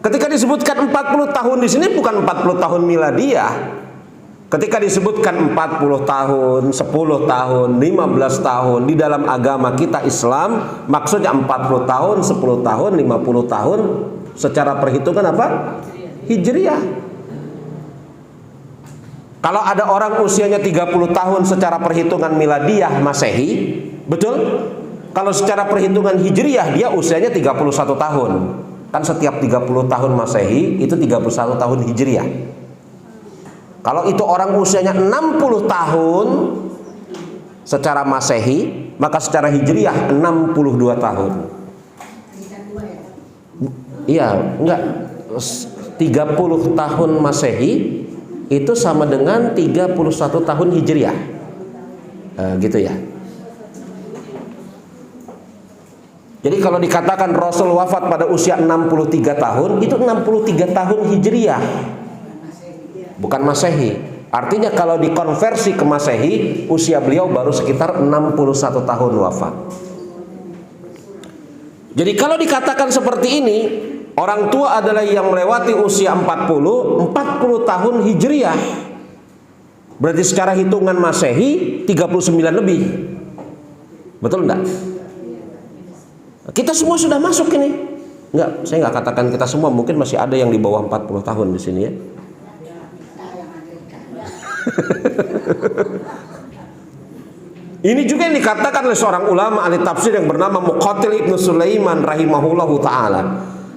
ketika disebutkan 40 tahun di sini bukan 40 tahun miladiah. Ketika disebutkan 40 tahun, 10 tahun, 15 tahun di dalam agama kita Islam, maksudnya 40 tahun, 10 tahun, 50 tahun secara perhitungan apa? Hijriah. Kalau ada orang usianya 30 tahun secara perhitungan miladiah Masehi, betul? Kalau secara perhitungan Hijriah dia usianya 31 tahun. Kan setiap 30 tahun Masehi itu 31 tahun Hijriah. Kalau itu orang usianya 60 tahun secara Masehi, maka secara Hijriah 62 tahun. Iya, enggak. 30 tahun Masehi itu sama dengan 31 tahun Hijriah. Gitu ya. Jadi kalau dikatakan Rasul wafat pada usia 63 tahun, itu 63 tahun Hijriah. Bukan Masehi. Artinya kalau dikonversi ke Masehi, usia beliau baru sekitar 61 tahun wafat. Jadi kalau dikatakan seperti ini, orang tua adalah yang melewati usia 40 tahun Hijriah. Berarti secara hitungan Masehi 39 lebih. Betul enggak? Kita semua sudah masuk ini. Enggak, saya enggak katakan kita semua, mungkin masih ada yang di bawah 40 tahun di sini ya. Ini juga yang dikatakan oleh seorang ulama ahli tafsir yang bernama Muqatil Ibnu Sulaiman rahimahullahu ta'ala.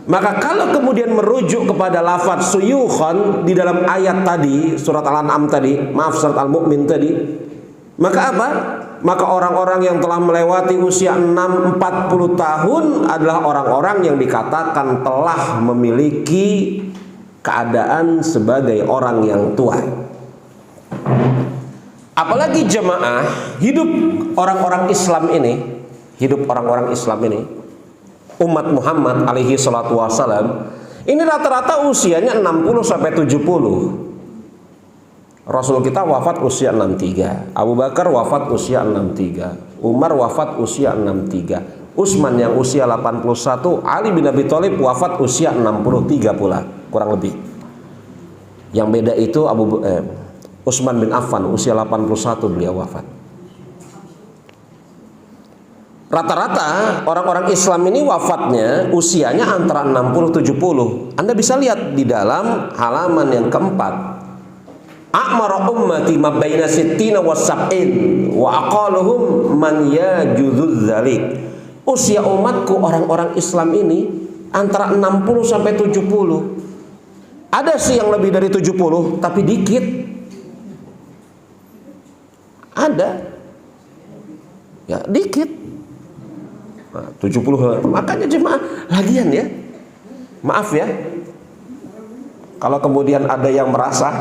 Maka kalau kemudian merujuk kepada lafaz suyukhan di dalam ayat tadi, surat Al-An'am tadi, maaf surat Al-Mu'min tadi, maka apa? Maka orang-orang yang telah melewati usia 40 tahun adalah orang-orang yang dikatakan telah memiliki keadaan sebagai orang yang tua. Apalagi jemaah, hidup orang-orang Islam ini, umat Muhammad alaihi salatu wassalam, ini rata-rata usianya 60 sampai 70. Rasul kita wafat usia 63, Abu Bakar wafat usia 63, Umar wafat usia 63, Utsman yang usia 81, Ali bin Abi Thalib wafat usia 63 pula, kurang lebih. Yang beda itu Utsman bin Affan usia 81 beliau wafat. Rata-rata orang-orang Islam ini wafatnya usianya antara 60-70. Anda bisa lihat di dalam halaman yang keempat. A'mara ummati ma baina sittina wa sab'in wa aqaluhum man yajuzuz zalik. Usia umatku orang-orang Islam ini antara 60 sampai 70. Ada sih yang lebih dari 70 tapi dikit. Ada. Ya, dikit. Nah, 70. Makanya jemaah lagian ya. Maaf ya. Kalau kemudian ada yang merasa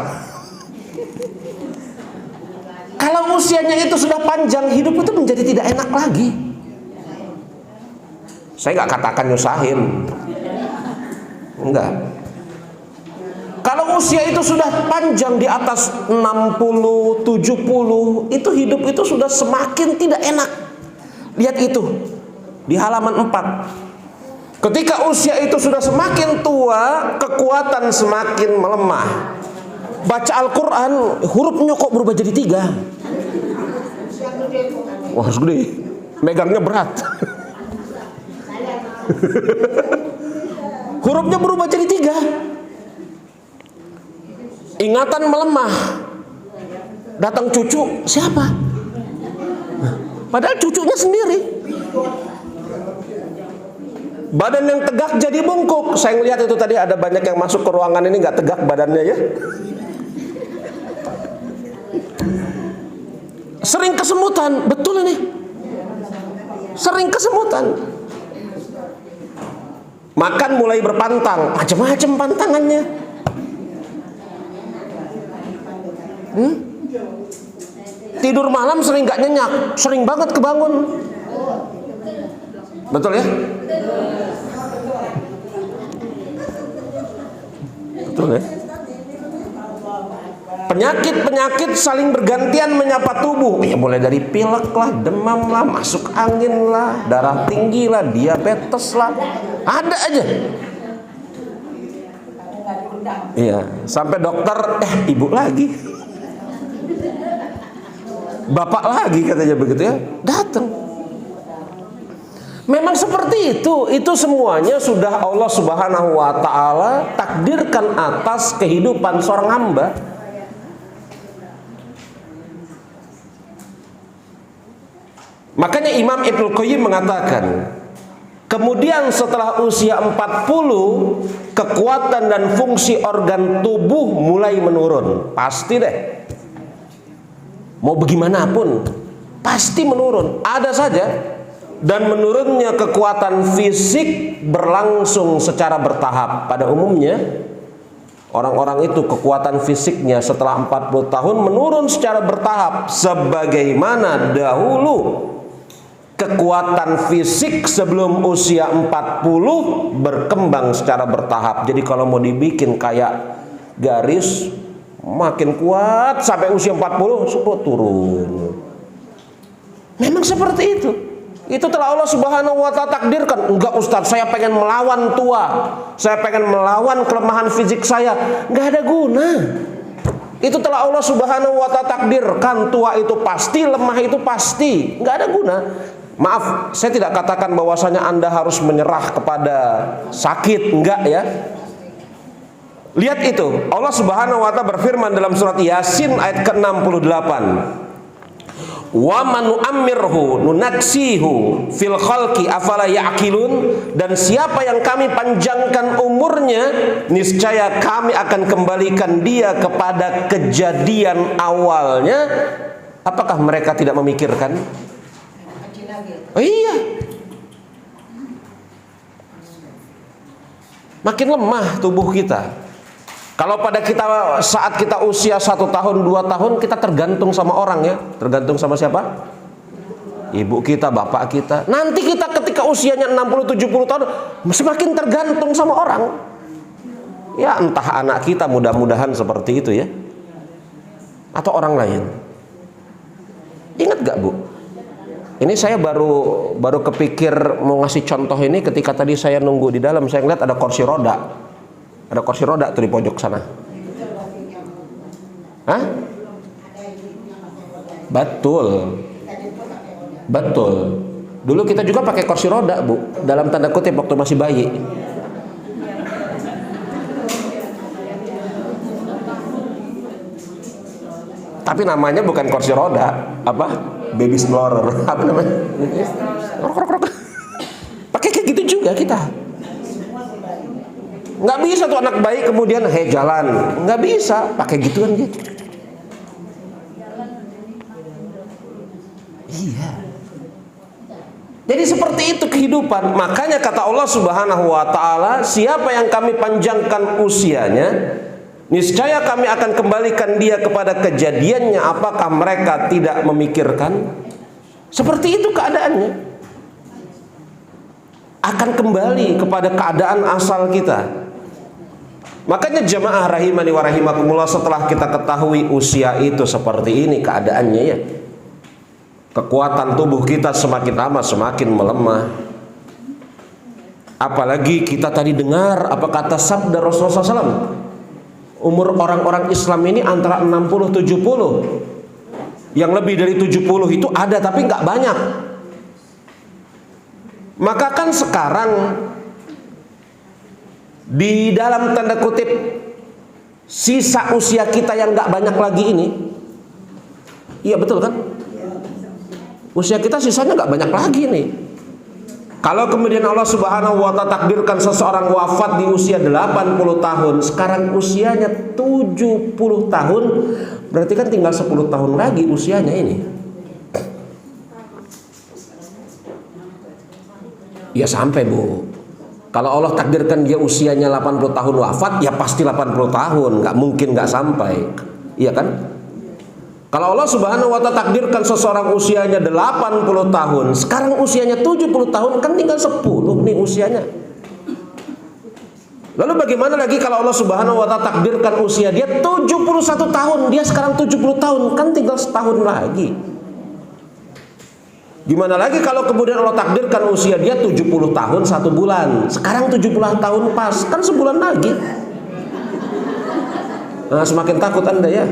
kalau usianya itu sudah panjang, hidup itu menjadi tidak enak lagi. Saya nggak katakan nyusahin. Enggak. Kalau usia itu sudah panjang di atas 60, 70, itu hidup itu sudah semakin tidak enak. Lihat itu di halaman 4. Ketika usia itu sudah semakin tua, kekuatan semakin melemah. Baca Al-Quran, hurufnya kok berubah jadi 3. Wah, harus gede. Megangnya berat. Hurufnya berubah jadi 3. Ingatan melemah. Datang cucu, siapa? Padahal cucunya sendiri. Badan yang tegak jadi bungkuk. Saya ngelihat itu tadi ada banyak yang masuk ke ruangan ini nggak tegak badannya ya. Sering kesemutan, betul ini. Sering kesemutan. Makan mulai berpantang, macam-macam pantangannya. Tidur malam sering gak nyenyak, sering banget kebangun. Betul ya? Betul ya? Penyakit-penyakit saling bergantian menyapa tubuh. Ya mulai dari pilek lah, demam lah, masuk angin lah, darah tinggi lah, diabetes lah. Ada aja. Iya, sampai dokter, ibu lagi. Bapak lagi katanya begitu ya, datang. Memang seperti itu semuanya sudah Allah Subhanahu wa ta'ala takdirkan atas kehidupan seorang hamba. Makanya Imam Ibnu Qayyim mengatakan, kemudian setelah usia 40, kekuatan dan fungsi organ tubuh mulai menurun. Pasti deh. Mau bagaimanapun pasti menurun. Ada saja. Dan menurunnya kekuatan fisik berlangsung secara bertahap. Pada umumnya orang-orang itu kekuatan fisiknya setelah 40 tahun menurun secara bertahap. Sebagaimana dahulu kekuatan fisik sebelum usia 40 berkembang secara bertahap. Jadi kalau mau dibikin kayak garis, makin kuat sampai usia 40 turun. Memang seperti itu. Itu telah Allah Subhanahu wa Ta'ala takdirkan. Enggak Ustadz, saya pengen melawan tua, saya pengen melawan kelemahan fisik saya. Enggak ada guna. Itu telah Allah Subhanahu wa Ta'ala takdirkan. Tua itu pasti, lemah itu pasti. Enggak ada guna. Maaf, saya tidak katakan bahwasanya Anda harus menyerah kepada sakit, enggak ya. Lihat itu, Allah Subhanahu wa Ta'ala berfirman dalam surat Yasin ayat ke-68. Wa man nu'ammirhu nunaksihu fil khalqi afala ya'qilun, dan siapa yang kami panjangkan umurnya niscaya kami akan kembalikan dia kepada kejadian awalnya, apakah mereka tidak memikirkan? Oh iya. Makin lemah tubuh kita. Kalau pada kita saat kita usia 1 tahun, 2 tahun, kita tergantung sama orang ya. Tergantung sama siapa? Ibu kita, bapak kita. Nanti kita ketika usianya 60-70 tahun semakin tergantung sama orang. Ya entah anak kita, mudah-mudahan seperti itu ya, atau orang lain. Ingat gak Bu? Ini saya baru kepikir mau ngasih contoh ini ketika tadi saya nunggu di dalam. Saya ngeliat ada kursi roda. Ada kursi roda tuh di pojok sana. Hah? Betul. Betul. Dulu kita juga pakai kursi roda, Bu. Dalam tanda kutip waktu masih bayi. Tapi namanya bukan kursi roda, apa? Baby stroller. Apa namanya? Pakai kayak gitu juga kita. Nggak bisa tuh anak bayi kemudian jalan, nggak bisa pakai gituan gitu. Iya. Jadi seperti itu kehidupan. Makanya kata Allah Subhanahu wa Ta'ala, siapa yang kami panjangkan usianya, niscaya kami akan kembalikan dia kepada kejadiannya. Apakah mereka tidak memikirkan? Seperti itu keadaannya. Akan kembali kepada keadaan asal kita. Makanya jemaah rahimani wa rahimakumullah, setelah kita ketahui usia itu seperti ini keadaannya ya, kekuatan tubuh kita semakin lama semakin melemah. Apalagi kita tadi dengar apa kata sabda Rasulullah SAW, umur orang-orang Islam ini antara 60-70. Yang lebih dari 70 itu ada tapi nggak banyak. Maka kan sekarang di dalam tanda kutip sisa usia kita yang nggak banyak lagi ini, iya betul kan? Usia kita sisanya nggak banyak lagi nih. Kalau kemudian Allah Subhanahu wa Ta'ala takdirkan seseorang wafat di usia 80 tahun, sekarang usianya 70 tahun, berarti kan tinggal 10 tahun lagi usianya ini. Ya sampai Bu. Kalau Allah takdirkan dia usianya 80 tahun wafat, ya pasti 80 tahun, nggak mungkin nggak sampai, iya kan? Kalau Allah Subhanahu wa Ta'ala takdirkan seseorang usianya 80 tahun, sekarang usianya 70 tahun, kan tinggal 10 nih usianya. Lalu bagaimana lagi kalau Allah Subhanahu wa Ta'ala takdirkan usia dia 71 tahun, dia sekarang 70 tahun, kan tinggal setahun lagi. Gimana lagi kalau kemudian Allah takdirkan usia dia 70 tahun 1 bulan, sekarang 70 tahun pas, kan sebulan lagi. Nah, semakin takut Anda ya.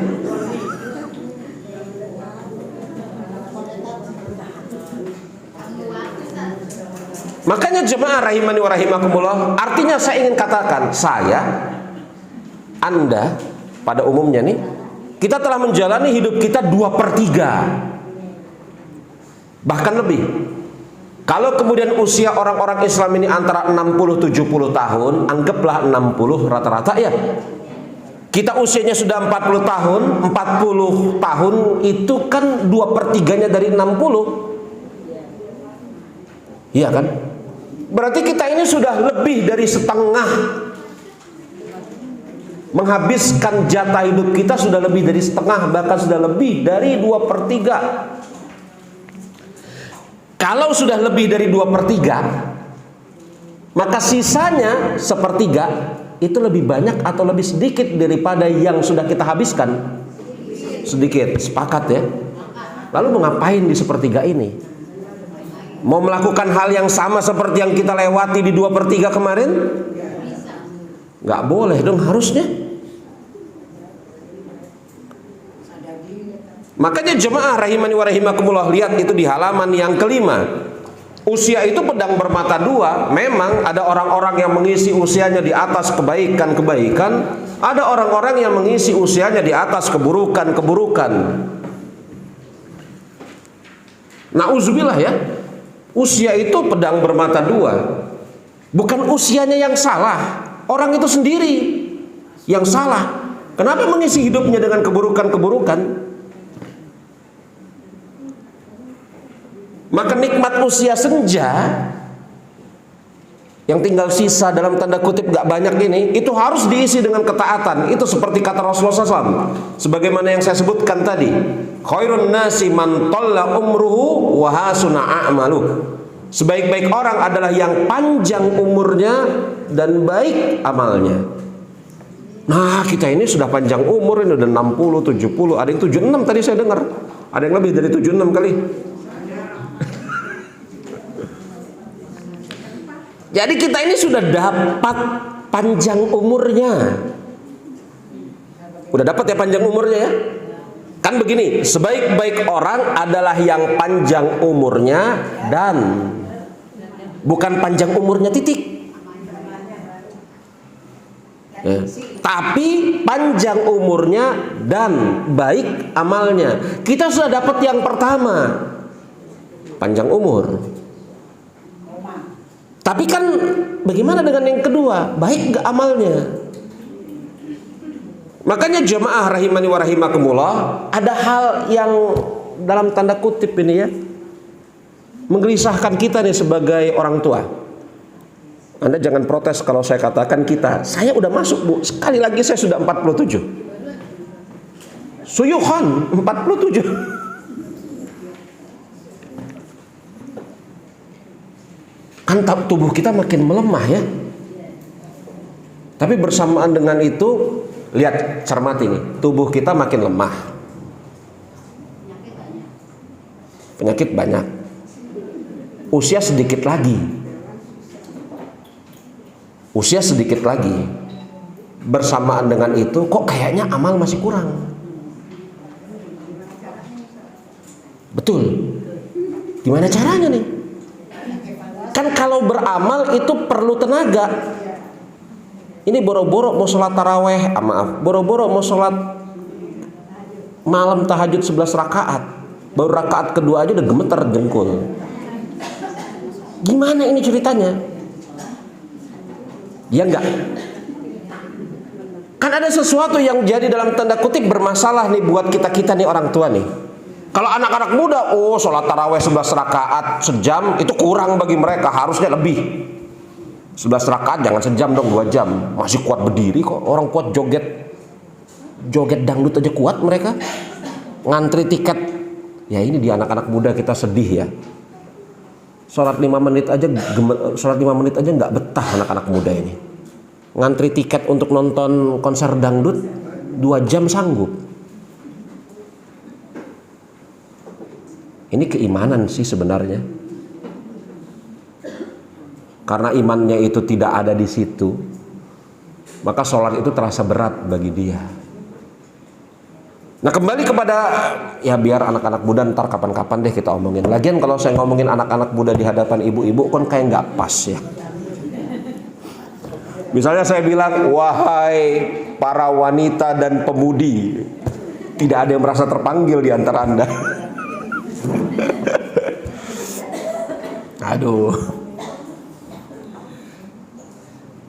Makanya jemaah rahimani wa rahimakumullah, artinya saya ingin katakan, saya, Anda pada umumnya nih, kita telah menjalani hidup kita 2/3, bahkan lebih. Kalau kemudian usia orang-orang Islam ini antara 60-70 tahun, anggaplah 60 rata-rata ya, kita usianya sudah 40 tahun, 40 tahun itu kan 2/3-nya dari 60. Iya kan? Berarti kita ini sudah lebih dari setengah, menghabiskan jatah hidup kita sudah lebih dari setengah, bahkan sudah lebih dari 2/3. Kalau sudah lebih dari 2/3, maka sisanya 1/3 itu lebih banyak atau lebih sedikit daripada yang sudah kita habiskan? Sedikit, sepakat ya. Lalu mau ngapain di sepertiga ini? Mau melakukan hal yang sama seperti yang kita lewati di 2/3 kemarin? Nggak boleh dong harusnya. Makanya jemaah rahimani wa rahimakumullah, lihat itu di halaman yang kelima. Usia itu pedang bermata dua. Memang ada orang-orang yang mengisi usianya di atas kebaikan-kebaikan, ada orang-orang yang mengisi usianya di atas keburukan-keburukan. Nauzubillah ya. Usia itu pedang bermata dua. Bukan usianya yang salah, orang itu sendiri yang salah. Kenapa mengisi hidupnya dengan keburukan-keburukan? Maka nikmat usia senja yang tinggal sisa dalam tanda kutip gak banyak ini, itu harus diisi dengan ketaatan. Itu seperti kata Rasulullah SAW, sebagaimana yang saya sebutkan tadi, khairun nasi man talla umruhu wa hasuna a'maluh. Sebaik-baik orang adalah yang panjang umurnya dan baik amalnya. Nah, kita ini sudah panjang umur, ini udah 60, 70, ada yang 76 tadi saya dengar. Ada yang lebih dari 76 kali. Jadi kita ini sudah dapat panjang umurnya. Udah dapat ya panjang umurnya ya. Kan begini, sebaik-baik orang adalah yang panjang umurnya dan bukan panjang umurnya titik. Ya. Tapi panjang umurnya dan baik amalnya. Kita sudah dapat yang pertama, panjang umur. Tapi kan bagaimana dengan yang kedua? Baik gak amalnya? Makanya jemaah rahimani wa rahimakumullah, ada hal yang dalam tanda kutip ini ya, menggelisahkan kita nih sebagai orang tua. Anda jangan protes kalau saya katakan kita. Saya udah masuk, Bu. Sekali lagi saya sudah 47. Suyuhan 47. Kan tubuh kita makin melemah ya. Tapi bersamaan dengan itu, lihat, cermati nih, tubuh kita makin lemah. Penyakit banyak. Usia sedikit lagi. Usia sedikit lagi. Bersamaan dengan itu, kok kayaknya amal masih kurang. Betul. Gimana caranya nih? Kan kalau beramal itu perlu tenaga. Ini boro-boro mau sholat taraweh, boro-boro mau sholat malam tahajud 11 rakaat, baru rakaat kedua aja udah gemeter jengkul. Gimana ini ceritanya? Ya enggak? Kan ada sesuatu yang jadi dalam tanda kutip bermasalah nih buat kita-kita nih orang tua nih. Kalau anak-anak muda, oh sholat taraweh 11 rakaat sejam, itu kurang bagi mereka, harusnya lebih. 11 rakaat jangan sejam dong, 2 jam. Masih kuat berdiri kok, orang kuat joget. Joget dangdut aja kuat mereka. Ngantri tiket. Ya ini di anak-anak muda kita sedih ya. Sholat 5 menit aja nggak betah anak-anak muda ini. Ngantri tiket untuk nonton konser dangdut 2 jam sanggup. Ini keimanan sih sebenarnya. Karena imannya itu tidak ada di situ, maka sholat itu terasa berat bagi dia. Nah kembali kepada, ya biar anak-anak muda ntar kapan-kapan deh kita omongin. Lagian kalau saya ngomongin anak-anak muda di hadapan ibu-ibu kan kayak nggak pas ya. Misalnya saya bilang, wahai para wanita dan pemudi, tidak ada yang merasa terpanggil di antara Anda. Aduh.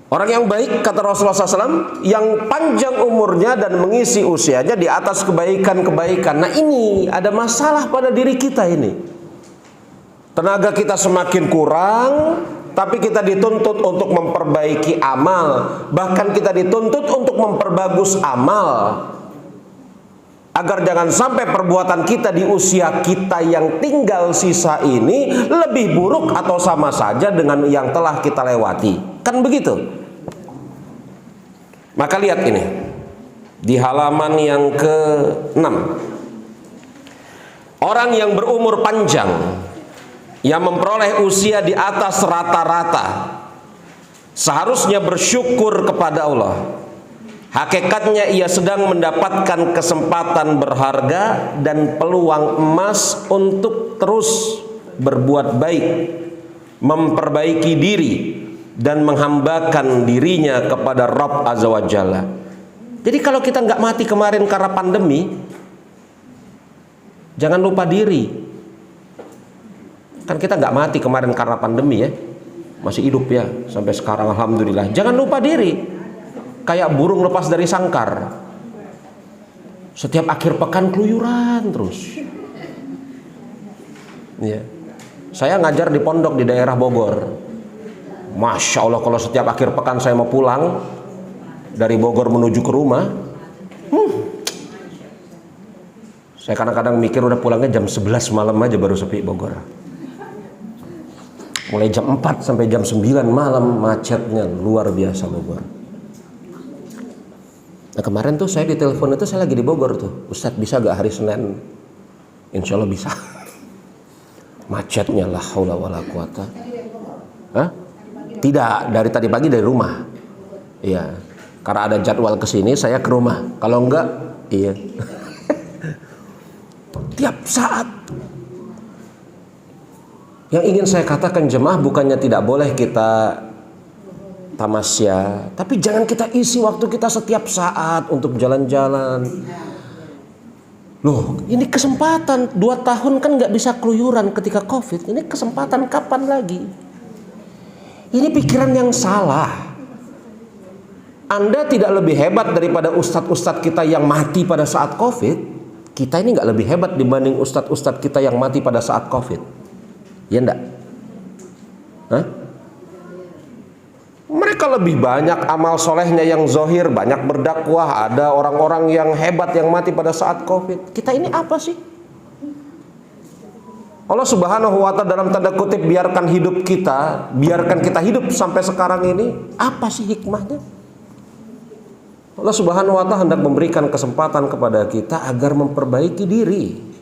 Orang yang baik, kata Rasulullah SAW, yang panjang umurnya dan mengisi usianya di atas kebaikan-kebaikan. Nah ini ada masalah pada diri kita ini. Tenaga kita semakin kurang, tapi kita dituntut untuk memperbaiki amal. Bahkan kita dituntut untuk memperbagus amal, agar jangan sampai perbuatan kita di usia kita yang tinggal sisa ini lebih buruk atau sama saja dengan yang telah kita lewati. Kan begitu? Maka lihat ini di halaman yang ke-6. Orang yang berumur panjang, yang memperoleh usia di atas rata-rata, seharusnya bersyukur kepada Allah. Hakikatnya ia sedang mendapatkan kesempatan berharga dan peluang emas untuk terus berbuat baik, memperbaiki diri, dan menghambakan dirinya kepada Rabb Azza wa Jalla. Jadi kalau kita nggak mati kemarin karena pandemi, jangan lupa diri. Kan kita nggak mati kemarin karena pandemi ya, masih hidup ya sampai sekarang alhamdulillah. Jangan lupa diri. Kayak burung lepas dari sangkar, setiap akhir pekan keluyuran terus. Ya. Saya ngajar di pondok di daerah Bogor. Masya Allah, kalau setiap akhir pekan saya mau pulang dari Bogor menuju ke rumah, saya kadang-kadang mikir udah pulangnya jam 11 malam aja baru sepi Bogor. Mulai jam 4 sampai jam 9 malam macetnya luar biasa Bogor. Nah kemarin tuh saya ditelepon itu, saya lagi di Bogor tuh, Ustadz bisa gak hari Senin? Insya Allah bisa. Macetnya lah haula wala quwata. Hah? Tidak, dari tadi pagi dari rumah. Iya, karena ada jadwal kesini saya ke rumah. Kalau enggak, iya. Tiap saat. Yang ingin saya katakan jemaah, bukannya tidak boleh kita tamasya, tapi jangan kita isi waktu kita setiap saat untuk jalan-jalan. Loh, ini kesempatan 2 tahun kan nggak bisa keluyuran ketika COVID. Ini kesempatan kapan lagi? Ini pikiran yang salah. Anda tidak lebih hebat daripada ustadz-ustadz kita yang mati pada saat COVID. Kita ini nggak lebih hebat dibanding ustadz-ustadz kita yang mati pada saat COVID. Ya enggak? Hah? Mereka lebih banyak amal solehnya yang zohir, banyak berdakwah, ada orang-orang yang hebat yang mati pada saat COVID. Kita ini apa sih? Allah Subhanahu wa Ta'ala dalam tanda kutip biarkan hidup kita, biarkan kita hidup sampai sekarang ini. Apa sih hikmahnya? Allah Subhanahu wa Ta'ala hendak memberikan kesempatan kepada kita agar memperbaiki diri.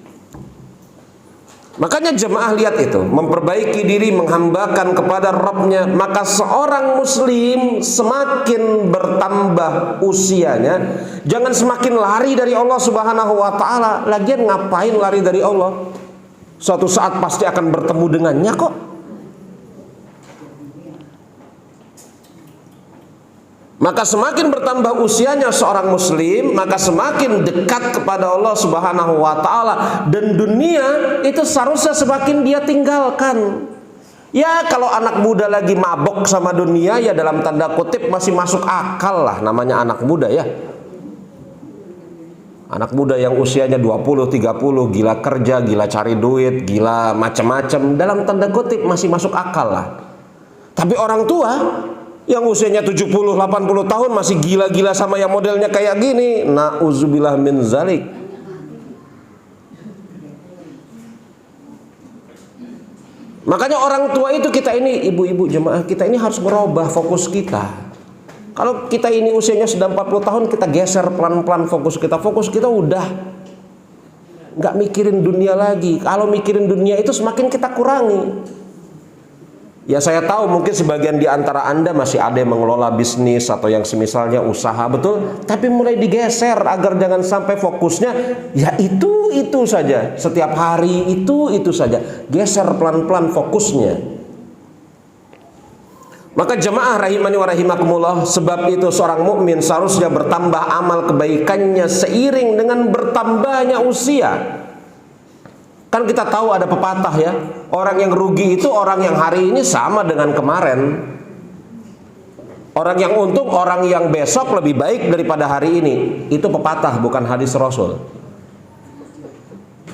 Makanya jemaah lihat itu, memperbaiki diri, menghambakan kepada Rabbnya. Maka seorang muslim semakin bertambah usianya, jangan semakin lari dari Allah Subhanahu wa Ta'ala. Lagian ngapain lari dari Allah? Suatu saat pasti akan bertemu dengannya kok. Maka semakin bertambah usianya seorang muslim, maka semakin dekat kepada Allah Subhanahu wa Ta'ala. Dan dunia itu seharusnya semakin dia tinggalkan. Ya kalau anak muda lagi mabok sama dunia, ya dalam tanda kutip masih masuk akal lah, namanya anak muda ya. Anak muda yang usianya 20, 30, gila kerja, gila cari duit, gila macam-macam, dalam tanda kutip masih masuk akal lah. Tapi orang tua yang usianya 70, 80 tahun masih gila-gila sama yang modelnya kayak gini, na'udzubillah min zalik. Makanya orang tua itu, kita ini ibu-ibu jemaah, kita ini harus merubah fokus kita. Kalau kita ini usianya sudah 40 tahun, kita geser pelan-pelan fokus kita. Fokus kita udah nggak mikirin dunia lagi. Kalau mikirin dunia itu semakin kita kurangi. Ya saya tahu mungkin sebagian di antara Anda masih ada yang mengelola bisnis atau yang semisalnya usaha, betul. Tapi mulai digeser agar jangan sampai fokusnya ya itu saja. Setiap hari itu saja. Geser pelan-pelan fokusnya. Maka jemaah rahimani wa rahimakumullah, sebab itu seorang mukmin seharusnya bertambah amal kebaikannya seiring dengan bertambahnya usia. Kan kita tahu ada pepatah ya, orang yang rugi itu orang yang hari ini sama dengan kemarin. Orang yang untung, orang yang besok lebih baik daripada hari ini. Itu pepatah, bukan hadis Rasul.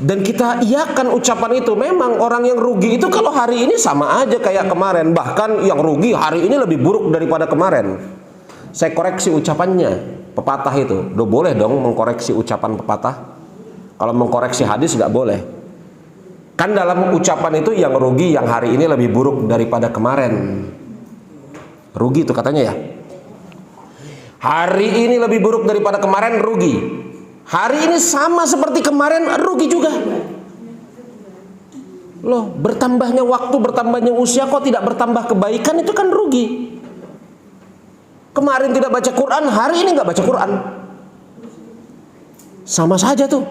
Dan kita iakan ucapan itu. Memang orang yang rugi itu kalau hari ini sama aja kayak kemarin. Bahkan yang rugi hari ini lebih buruk daripada kemarin. Saya koreksi ucapannya, pepatah itu. Udah boleh dong mengkoreksi ucapan pepatah. Kalau mengkoreksi hadis nggak boleh. Kan dalam ucapan itu yang rugi yang hari ini lebih buruk daripada kemarin. Rugi itu katanya ya. Hari ini lebih buruk daripada kemarin, rugi. Hari ini sama seperti kemarin, rugi juga. Loh, bertambahnya waktu, bertambahnya usia kok tidak bertambah kebaikan, itu kan rugi. Kemarin tidak baca Quran, hari ini nggak baca Quran. Sama saja tuh.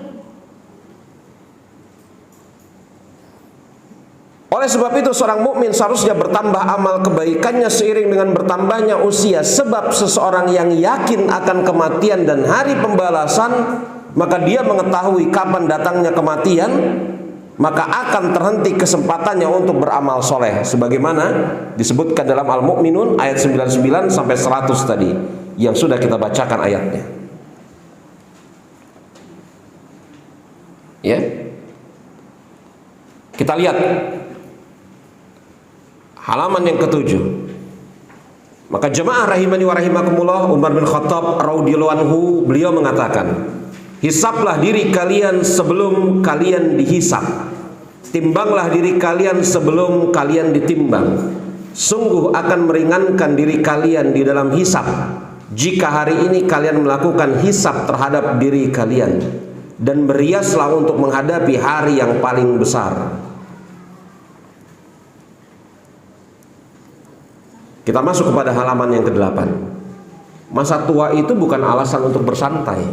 Oleh sebab itu seorang mukmin seharusnya bertambah amal kebaikannya seiring dengan bertambahnya usia. Sebab seseorang yang yakin akan kematian dan hari pembalasan, maka dia mengetahui kapan datangnya kematian, maka akan terhenti kesempatannya untuk beramal soleh. Sebagaimana disebutkan dalam Al-Mu'minun ayat 99 sampai 100 tadi, yang sudah kita bacakan ayatnya. Ya, kita lihat halaman yang ketujuh. Maka jemaah rahimani wa rahimakumullah, Umar bin Khattab radhiyallahu anhu, beliau mengatakan, hisablah diri kalian sebelum kalian dihisab, timbanglah diri kalian sebelum kalian ditimbang. Sungguh akan meringankan diri kalian di dalam hisab jika hari ini kalian melakukan hisab terhadap diri kalian, dan berhiaslah untuk menghadapi hari yang paling besar. Kita masuk kepada halaman yang ke-8. Masa tua itu bukan alasan untuk bersantai.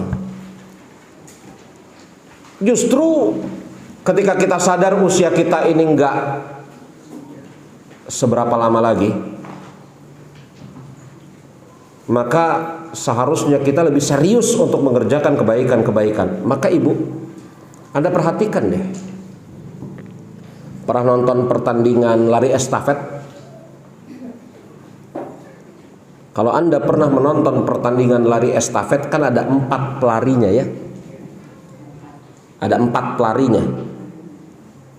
Justru ketika kita sadar usia kita ini enggak seberapa lama lagi, maka seharusnya kita lebih serius untuk mengerjakan kebaikan-kebaikan. Maka ibu, Anda perhatikan deh, pernah nonton pertandingan lari estafet? Kalau Anda pernah menonton pertandingan lari estafet, kan ada 4 pelarinya ya. Ada 4 pelarinya.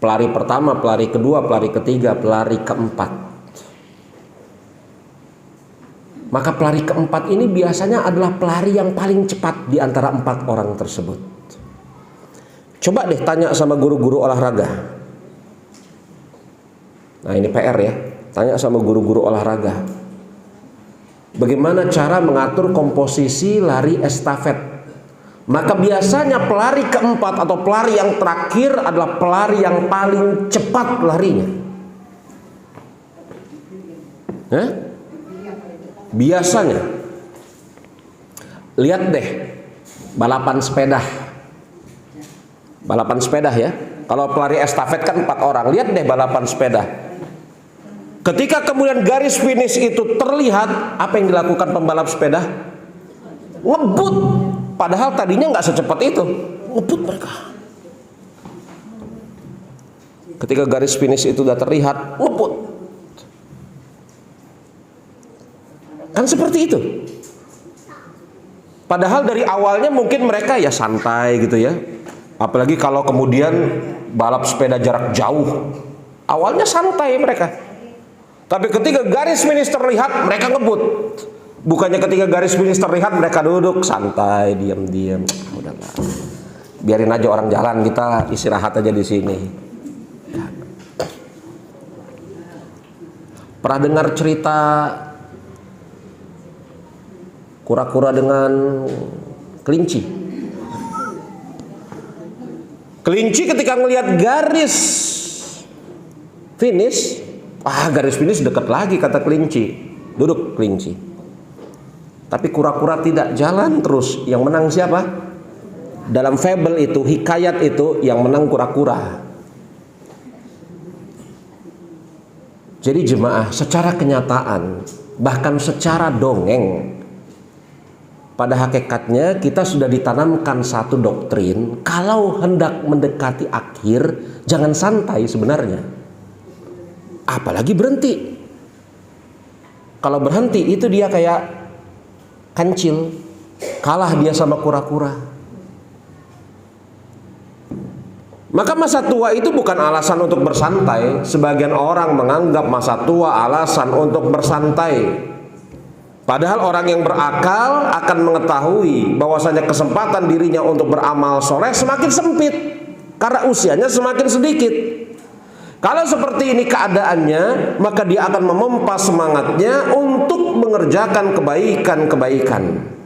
Pelari pertama, pelari kedua, pelari ketiga, pelari keempat. Maka pelari keempat ini biasanya adalah pelari yang paling cepat di antara 4 orang tersebut. Coba deh tanya sama guru-guru olahraga. Nah ini PR ya. Tanya sama guru-guru olahraga, bagaimana cara mengatur komposisi lari estafet. Maka biasanya pelari keempat atau pelari yang terakhir adalah pelari yang paling cepat larinya. Biasanya. Lihat deh balapan sepeda. Balapan sepeda ya. Kalau pelari estafet kan 4 orang. Lihat deh balapan sepeda. Ketika kemudian garis finish itu terlihat, apa yang dilakukan pembalap sepeda? Ngebut. Padahal tadinya nggak secepat itu. Ngebut mereka. Ketika garis finish itu sudah terlihat, ngebut. Kan seperti itu. Padahal dari awalnya mungkin mereka ya santai gitu ya. Apalagi kalau kemudian balap sepeda jarak jauh. Awalnya santai mereka. Tapi ketika garis finish terlihat, mereka ngebut. Bukannya ketika garis finish terlihat mereka duduk santai, diam-diam. Udahlah, biarin aja orang jalan, kita istirahat aja di sini. Pernah dengar cerita kura-kura dengan kelinci? Kelinci ketika melihat garis finish, garis finish dekat lagi, kata kelinci. Duduk kelinci. Tapi kura-kura tidak, jalan terus. Yang menang siapa? Dalam fable itu, hikayat itu, yang menang kura-kura. Jadi jemaah, secara kenyataan, bahkan secara dongeng, pada hakikatnya kita sudah ditanamkan satu doktrin, kalau hendak mendekati akhir, jangan santai sebenarnya. Apalagi berhenti. Kalau berhenti itu dia kayak kancil, kalah dia sama kura-kura. Maka masa tua itu bukan alasan untuk bersantai. Sebagian orang menganggap masa tua alasan untuk bersantai. Padahal orang yang berakal akan mengetahui bahwasanya kesempatan dirinya untuk beramal soleh semakin sempit karena usianya semakin sedikit. Kalau seperti ini keadaannya, maka dia akan memompa semangatnya untuk mengerjakan kebaikan-kebaikan.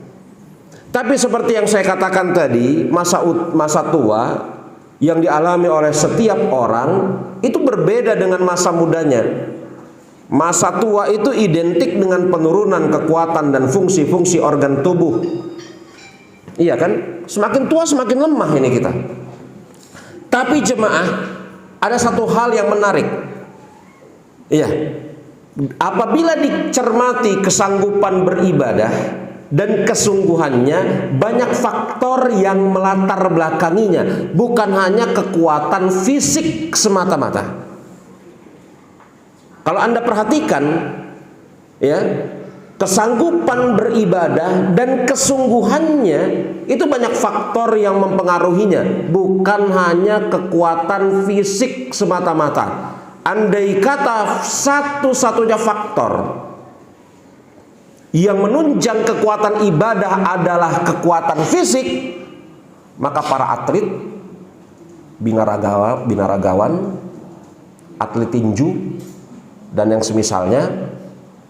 Tapi seperti yang saya katakan tadi, masa tua yang dialami oleh setiap orang itu berbeda dengan masa mudanya. Masa tua itu identik dengan penurunan kekuatan dan fungsi-fungsi organ tubuh. Iya kan? Semakin tua semakin lemah ini kita. Tapi jemaah, ada satu hal yang menarik. Iya. Apabila dicermati kesanggupan beribadah dan kesungguhannya, banyak faktor yang melatar belakanginya, bukan hanya kekuatan fisik semata-mata. Kalau Anda perhatikan, ya, kesanggupan beribadah dan kesungguhannya itu banyak faktor yang mempengaruhinya, bukan hanya kekuatan fisik semata-mata. Andai kata satu-satunya faktor yang menunjang kekuatan ibadah adalah kekuatan fisik, maka para atlet, binaragawan, atlet tinju, dan yang semisalnya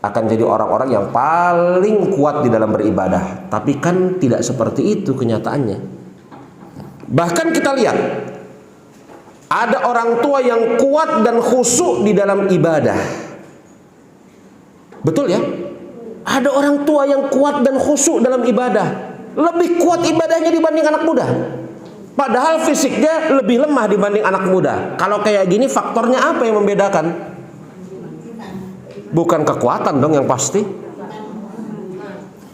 akan jadi orang-orang yang paling kuat di dalam beribadah. Tapi kan tidak seperti itu kenyataannya. Bahkan kita lihat, ada orang tua yang kuat dan khusyuk di dalam ibadah. Betul ya? Ada orang tua yang kuat dan khusyuk dalam ibadah. Lebih kuat ibadahnya dibanding anak muda. Padahal fisiknya lebih lemah dibanding anak muda. Kalau kayak gini faktornya apa yang membedakan? Bukan kekuatan dong yang pasti.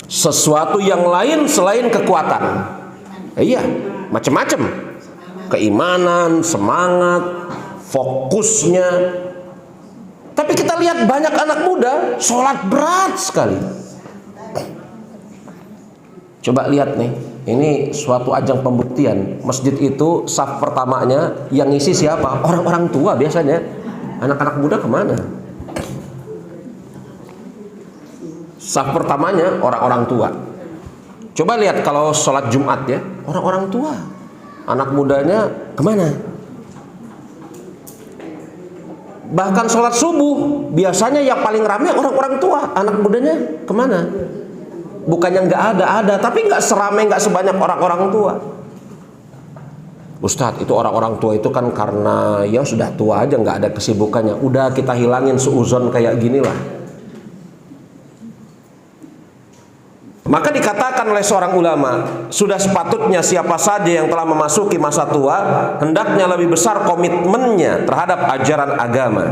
Sesuatu yang lain selain kekuatan. Iya, macam-macam. Keimanan, semangat, fokusnya. Tapi kita lihat banyak anak muda sholat berat sekali. Coba lihat nih, ini suatu ajang pembuktian. Masjid itu saf pertamanya yang ngisi siapa? Orang-orang tua biasanya. Anak-anak muda kemana? Saf pertamanya orang-orang tua. Coba lihat kalau sholat Jumat ya, orang-orang tua. Anak mudanya kemana? Bahkan sholat subuh biasanya yang paling ramai orang-orang tua. Anak mudanya kemana? Bukannya nggak ada, tapi nggak seramai, nggak sebanyak orang-orang tua. Ustadz, itu orang-orang tua itu kan karena ya sudah tua aja, nggak ada kesibukannya. Udah kita hilangin suuzon kayak gini lah. Maka dikatakan oleh seorang ulama, sudah sepatutnya siapa saja yang telah memasuki masa tua, hendaknya lebih besar komitmennya terhadap ajaran agama.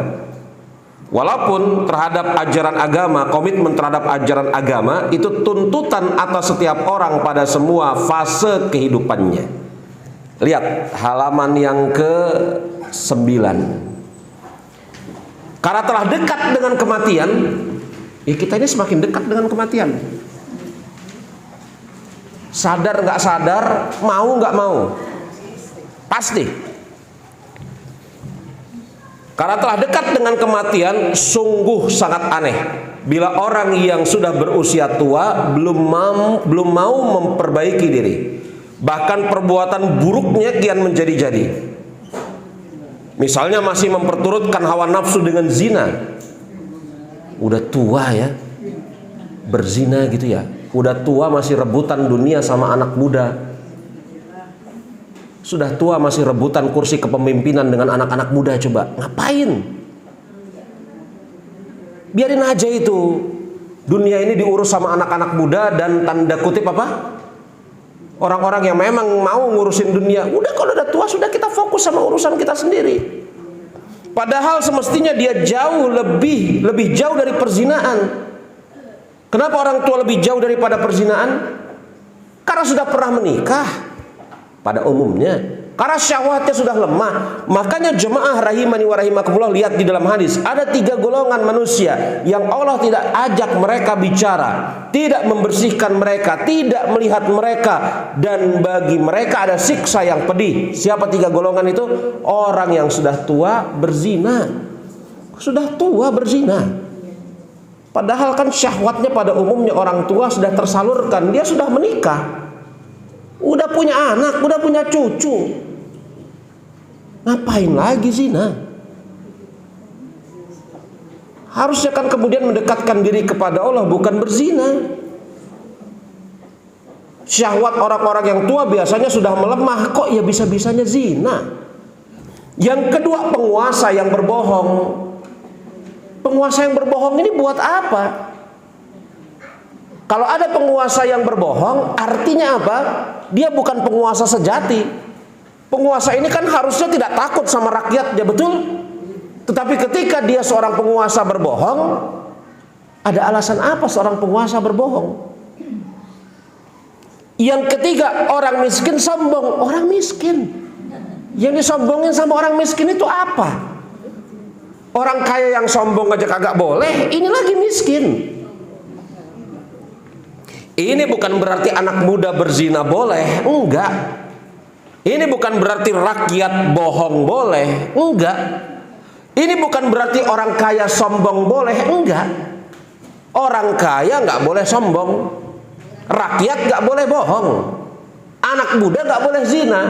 Walaupun terhadap ajaran agama, komitmen terhadap ajaran agama itu tuntutan atas setiap orang pada semua fase kehidupannya. Lihat halaman yang ke-9. Karena telah dekat dengan kematian, ya kita ini semakin dekat dengan kematian. Sadar nggak sadar, mau nggak mau, pasti. Karena telah dekat dengan kematian, sungguh sangat aneh bila orang yang sudah berusia tua belum mau memperbaiki diri. Bahkan perbuatan buruknya kian menjadi-jadi. Misalnya masih memperturutkan hawa nafsu dengan zina. Udah tua ya, berzina gitu ya. Udah tua masih rebutan dunia sama anak muda. Sudah tua masih rebutan kursi kepemimpinan dengan anak-anak muda. Coba ngapain? Biarin aja itu. Dunia ini diurus sama anak-anak muda dan tanda kutip apa? Orang-orang yang memang mau ngurusin dunia. Udah kalau udah tua sudah kita fokus sama urusan kita sendiri. Padahal semestinya dia jauh lebih jauh dari perzinaan. Kenapa orang tua lebih jauh daripada perzinaan? Karena sudah pernah menikah pada umumnya. Karena syahwatnya sudah lemah. Makanya jemaah rahimani wa rahimakumullah, lihat di dalam hadis, ada 3 golongan manusia yang Allah tidak ajak mereka bicara, tidak membersihkan mereka, tidak melihat mereka, dan bagi mereka ada siksa yang pedih. Siapa 3 golongan itu? Orang yang sudah tua berzina. Sudah tua berzina. Padahal kan syahwatnya pada umumnya orang tua sudah tersalurkan. Dia sudah menikah, udah punya anak, udah punya cucu. Ngapain lagi zina? Harusnya kan kemudian mendekatkan diri kepada Allah, bukan berzina. Syahwat orang-orang yang tua biasanya sudah melemah, kok ya bisa-bisanya zina. Yang kedua, penguasa yang berbohong. Penguasa yang berbohong ini buat apa? Kalau ada penguasa yang berbohong, artinya apa? Dia bukan penguasa sejati. Penguasa ini kan harusnya tidak takut sama rakyatnya, betul? Tetapi ketika dia seorang penguasa berbohong, ada alasan apa seorang penguasa berbohong? Yang ketiga, orang miskin sombong. Orang miskin, yang disombongin sama orang miskin itu apa? Orang kaya yang sombong aja kagak boleh, ini lagi miskin. Ini bukan berarti anak muda berzina boleh, enggak. Ini bukan berarti rakyat bohong boleh, enggak. Ini bukan berarti orang kaya sombong boleh, enggak. Orang kaya nggak boleh sombong, rakyat nggak boleh bohong, anak muda nggak boleh zina.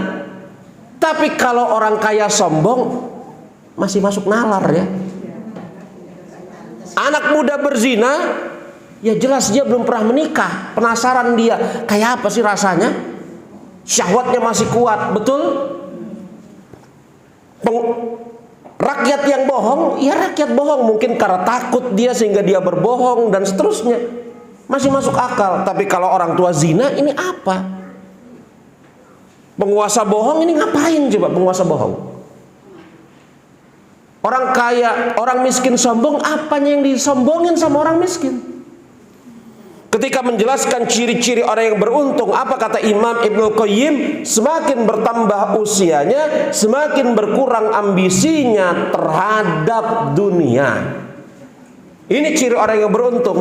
Tapi kalau orang kaya sombong, masih masuk nalar ya. Anak muda berzina, ya jelas dia belum pernah menikah. Penasaran dia, kayak apa sih rasanya? Syahwatnya masih kuat, betul? Rakyat yang bohong, ya rakyat bohong. Mungkin karena takut dia sehingga dia berbohong dan seterusnya. Masih masuk akal. Tapi kalau orang tua zina, ini apa? Penguasa bohong ini ngapain coba penguasa bohong? Orang kaya, orang miskin sombong, apanya yang disombongin sama orang miskin? Ketika menjelaskan ciri-ciri orang yang beruntung, apa kata Imam Ibnul Qayyim? Semakin bertambah usianya, semakin berkurang ambisinya terhadap dunia. Ini ciri orang yang beruntung.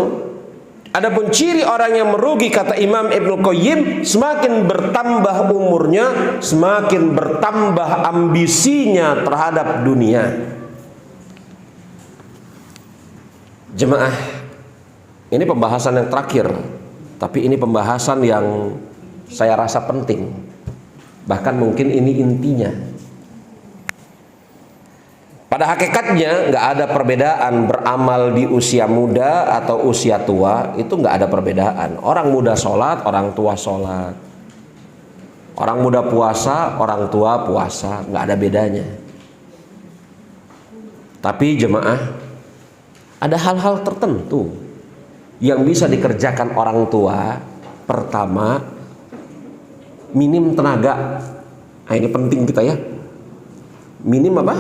Adapun ciri orang yang merugi, kata Imam Ibnul Qayyim, semakin bertambah umurnya, semakin bertambah ambisinya terhadap dunia. Jemaah, ini pembahasan yang terakhir, tapi ini pembahasan yang saya rasa penting. Bahkan mungkin ini intinya. Pada hakikatnya nggak ada perbedaan beramal di usia muda atau usia tua, itu nggak ada perbedaan. Orang muda sholat, orang tua sholat. Orang muda puasa, orang tua puasa, nggak ada bedanya. Tapi jemaah, ada hal-hal tertentu yang bisa dikerjakan orang tua. Pertama, minim tenaga. Nah, ini penting kita ya. Minim apa?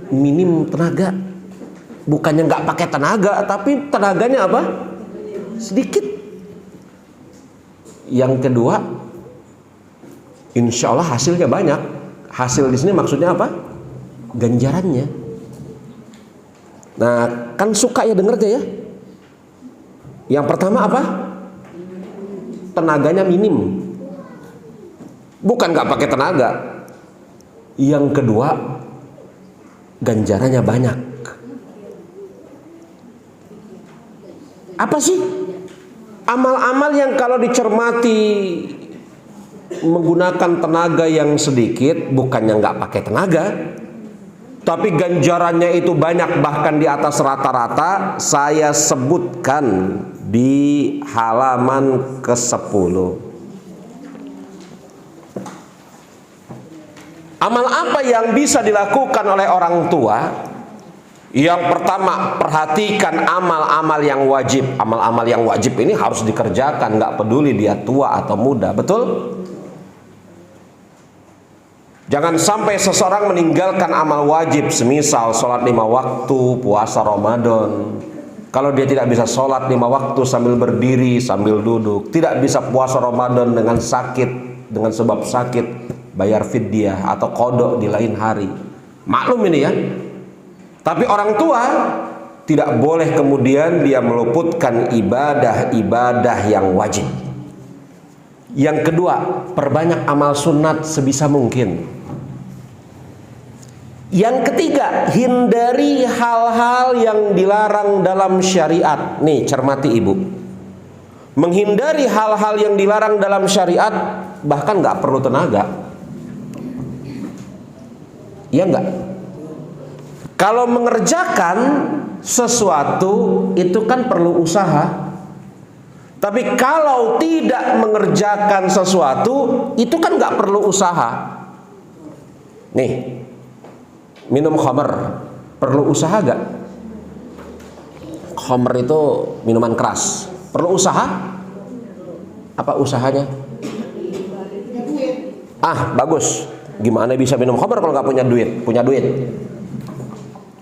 Minim tenaga. Bukannya nggak pakai tenaga, tapi tenaganya apa? Sedikit. Yang kedua, insya Allah hasilnya banyak. Hasil di sini maksudnya apa? Ganjarannya. Nah, kan suka ya dengernya ya. Yang pertama apa? Tenaganya minim. Bukan nggak pakai tenaga. Yang kedua, ganjarannya banyak. Apa sih amal-amal yang kalau dicermati menggunakan tenaga yang sedikit? Bukannya nggak pakai tenaga, tapi ganjarannya itu banyak, bahkan di atas rata-rata. Saya sebutkan di halaman ke-10. Amal apa yang bisa dilakukan oleh orang tua? Yang pertama, perhatikan amal-amal yang wajib. Amal-amal yang wajib ini harus dikerjakan, nggak peduli dia tua atau muda, betul? Jangan sampai seseorang meninggalkan amal wajib, semisal sholat 5 waktu, puasa Ramadan. Kalau dia tidak bisa sholat 5 waktu sambil berdiri, sambil duduk, tidak bisa puasa Ramadan dengan sakit, dengan sebab sakit, bayar fidyah atau qada di lain hari. Maklum ini ya. Tapi orang tua tidak boleh kemudian dia meluputkan ibadah-ibadah yang wajib. Yang kedua, perbanyak amal sunat sebisa mungkin. Yang ketiga, hindari hal-hal yang dilarang dalam syariat. Nih, cermati ibu. Menghindari hal-hal yang dilarang dalam syariat bahkan nggak perlu tenaga. Iya enggak? Kalau mengerjakan sesuatu itu kan perlu usaha. Tapi kalau tidak mengerjakan sesuatu, itu kan nggak perlu usaha. Nih, minum khamr perlu usaha gak? Khamr itu minuman keras, perlu usaha? Apa usahanya? Bagus. Gimana bisa minum khamr kalau nggak punya duit? Punya duit.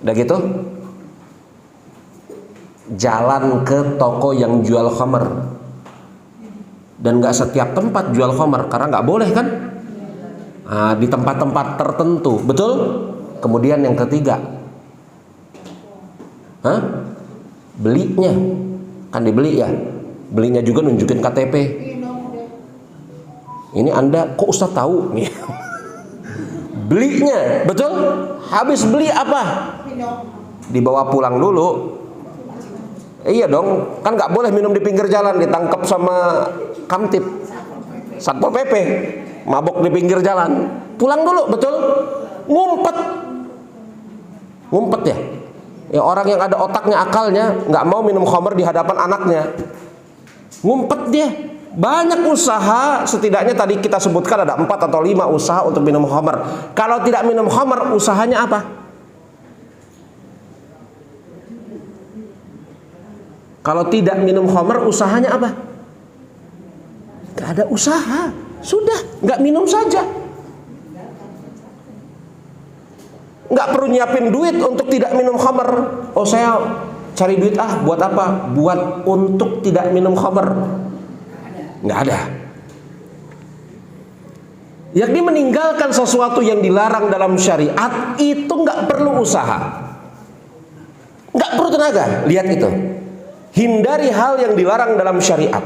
Udah gitu, jalan ke toko yang jual khamr. Dan nggak setiap tempat jual khamr, karena nggak boleh kan? Di tempat-tempat tertentu, betul? Kemudian yang ketiga, belinya kan dibeli ya, belinya juga nunjukin KTP. Ini Anda kok Ustaz tahu? Belinya, betul? Habis beli apa? Dibawa pulang dulu. Iya dong, kan nggak boleh minum di pinggir jalan, ditangkap sama Kamtib, Satpol PP, mabok di pinggir jalan. Pulang dulu, betul? Ngumpet ya. Ya orang yang ada otaknya, akalnya, nggak mau minum khamr di hadapan anaknya. Ngumpet dia. Banyak usaha, setidaknya tadi kita sebutkan ada 4 atau 5 usaha untuk minum khamr. Kalau tidak minum khamr, usahanya apa? Kalau tidak minum khamr, usahanya apa? Gak ada usaha. Sudah, gak minum saja. Gak perlu nyiapin duit untuk tidak minum khamr. Oh, saya cari duit buat apa? Buat untuk tidak minum khamr. Gak ada. Yakni meninggalkan sesuatu yang dilarang dalam syariat itu gak perlu usaha, gak perlu tenaga. Lihat itu. Hindari hal yang dilarang dalam syariat.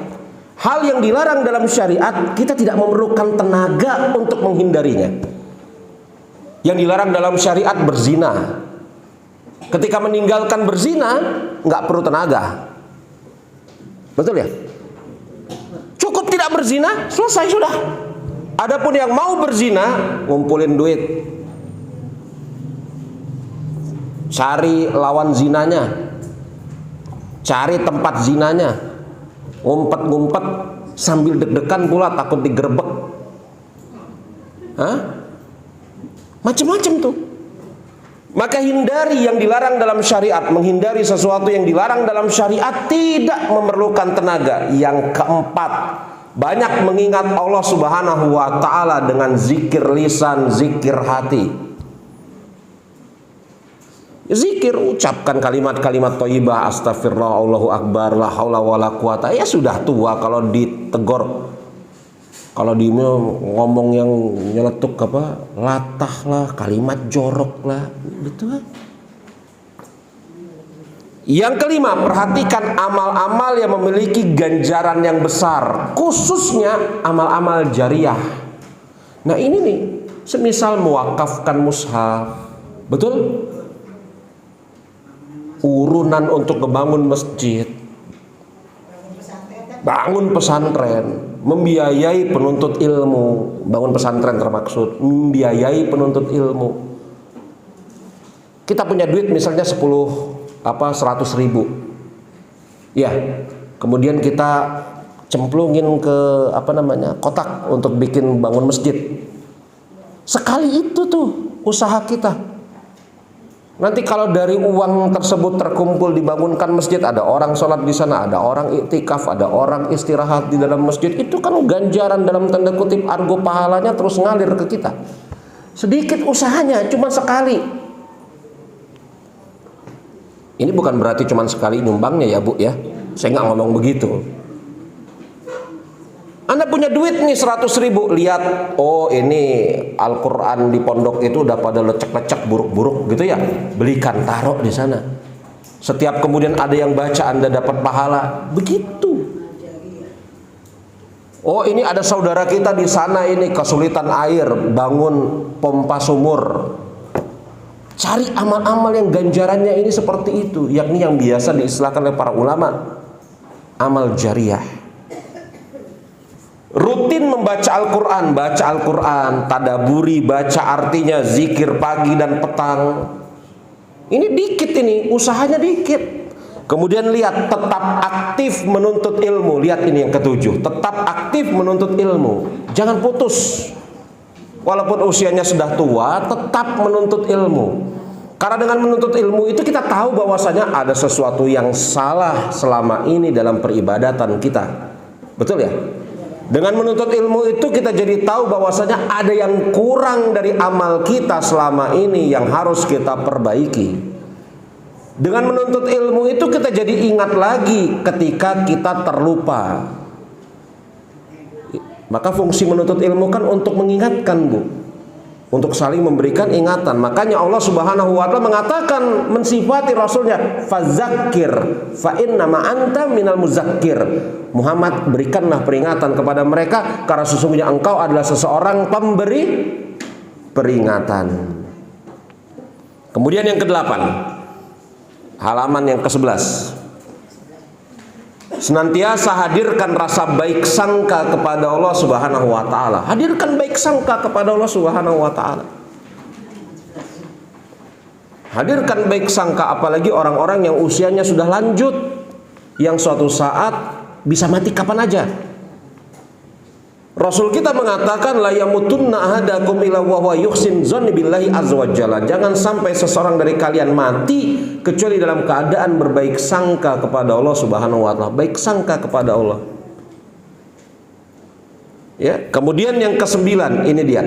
Hal yang dilarang dalam syariat kita tidak memerlukan tenaga untuk menghindarinya. Yang dilarang dalam syariat berzina. Ketika meninggalkan berzina nggak perlu tenaga. Betul ya? Cukup tidak berzina, selesai sudah. Adapun yang mau berzina, ngumpulin duit, cari lawan zinanya, cari tempat zinanya, ngumpet-ngumpet sambil deg-degan pula takut digerebek. Macam-macam tuh. Maka hindari yang dilarang dalam syariat. Menghindari sesuatu yang dilarang dalam syariat tidak memerlukan tenaga. Yang keempat, banyak mengingat Allah Subhanahu wa ta'ala dengan zikir lisan, zikir hati. Zikir, ucapkan kalimat-kalimat thayyibah, astagfirullah, Allahu akbar, la haula wala quwata. Ya sudah tua kalau ditegor, kalau di ngomong yang nyeletuk apa, latah lah, kalimat jorok lah, gitu kan. Yang kelima, perhatikan amal-amal yang memiliki ganjaran yang besar, khususnya amal-amal jariah. Nah ini nih, semisal mewakafkan mushaf, betul? Urunan untuk membangun masjid, bangun pesantren, membiayai penuntut ilmu. Bangun pesantren termaksud membiayai penuntut ilmu. Kita punya duit misalnya 100 ribu, ya, kemudian kita cemplungin ke kotak untuk bikin bangun masjid. Sekali itu tuh usaha kita. Nanti kalau dari uang tersebut terkumpul dibangunkan masjid, ada orang sholat di sana, ada orang iktikaf, ada orang istirahat di dalam masjid, itu kan ganjaran dalam tanda kutip, argo pahalanya terus ngalir ke kita. Sedikit usahanya, cuma sekali. Ini bukan berarti cuma sekali nyumbangnya ya Bu ya. Saya nggak ngomong begitu. Anda punya duit nih 100 ribu, lihat, oh ini Al-Quran di pondok itu udah pada lecek-lecek, buruk-buruk gitu ya, belikan, taruh di sana. Setiap kemudian ada yang baca, Anda dapat pahala. Begitu. Oh ini ada saudara kita di sana ini kesulitan air, bangun pompa sumur. Cari amal-amal yang ganjarannya ini seperti itu, yakni yang biasa diistilahkan oleh para ulama, amal jariah. Rutin membaca Al-Quran, baca Al-Quran, tadaburi, baca artinya, zikir pagi dan petang. Ini dikit, ini usahanya dikit. Kemudian lihat, tetap aktif menuntut ilmu. Lihat ini yang ketujuh, tetap aktif menuntut ilmu. Jangan putus. Walaupun usianya sudah tua, tetap menuntut ilmu. Karena dengan menuntut ilmu itu kita tahu bahwasanya ada sesuatu yang salah selama ini dalam peribadatan kita. Betul ya? Dengan menuntut ilmu itu kita jadi tahu bahwasanya ada yang kurang dari amal kita selama ini yang harus kita perbaiki. Dengan menuntut ilmu itu kita jadi ingat lagi ketika kita terlupa. Maka fungsi menuntut ilmu kan untuk mengingatkan, Bu, untuk saling memberikan ingatan. Makanya Allah Subhanahu wa taala mengatakan, mensifati Rasulnya, fadzakir fa innama anta minal muzakkir. Muhammad, berikanlah peringatan kepada mereka karena sesungguhnya engkau adalah seseorang pemberi peringatan. Kemudian yang ke-8, halaman yang ke-11. Senantiasa hadirkan rasa baik sangka kepada Allah Subhanahu wa taala. Hadirkan baik sangka kepada Allah Subhanahu wa taala. Hadirkan baik sangka, apalagi orang-orang yang usianya sudah lanjut, yang suatu saat bisa mati kapan aja. Rasul kita mengatakan, la yamutunna ahadakum illa wa huwa yuhsin dzanni billahi azza wa jalla. Jangan sampai seseorang dari kalian mati kecuali dalam keadaan berbaik sangka kepada Allah Subhanahu wa taala. Baik sangka kepada Allah. Ya, kemudian yang ke-9 ini dia.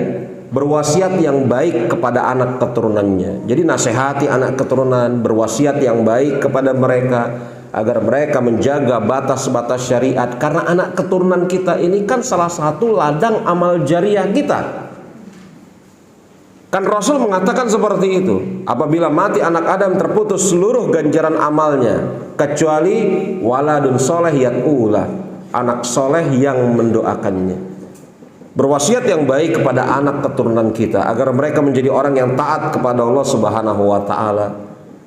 Berwasiat yang baik kepada anak keturunannya. Jadi nasihati anak keturunan, berwasiat yang baik kepada mereka agar mereka menjaga batas-batas syariat. Karena anak keturunan kita ini kan salah satu ladang amal jariah kita. Kan Rasul mengatakan seperti itu. Apabila mati anak Adam terputus seluruh ganjaran amalnya, kecuali waladun soleh yad'ulah, anak soleh yang mendoakannya. Berwasiat yang baik kepada anak keturunan kita agar mereka menjadi orang yang taat kepada Allah Subhanahu wa taala.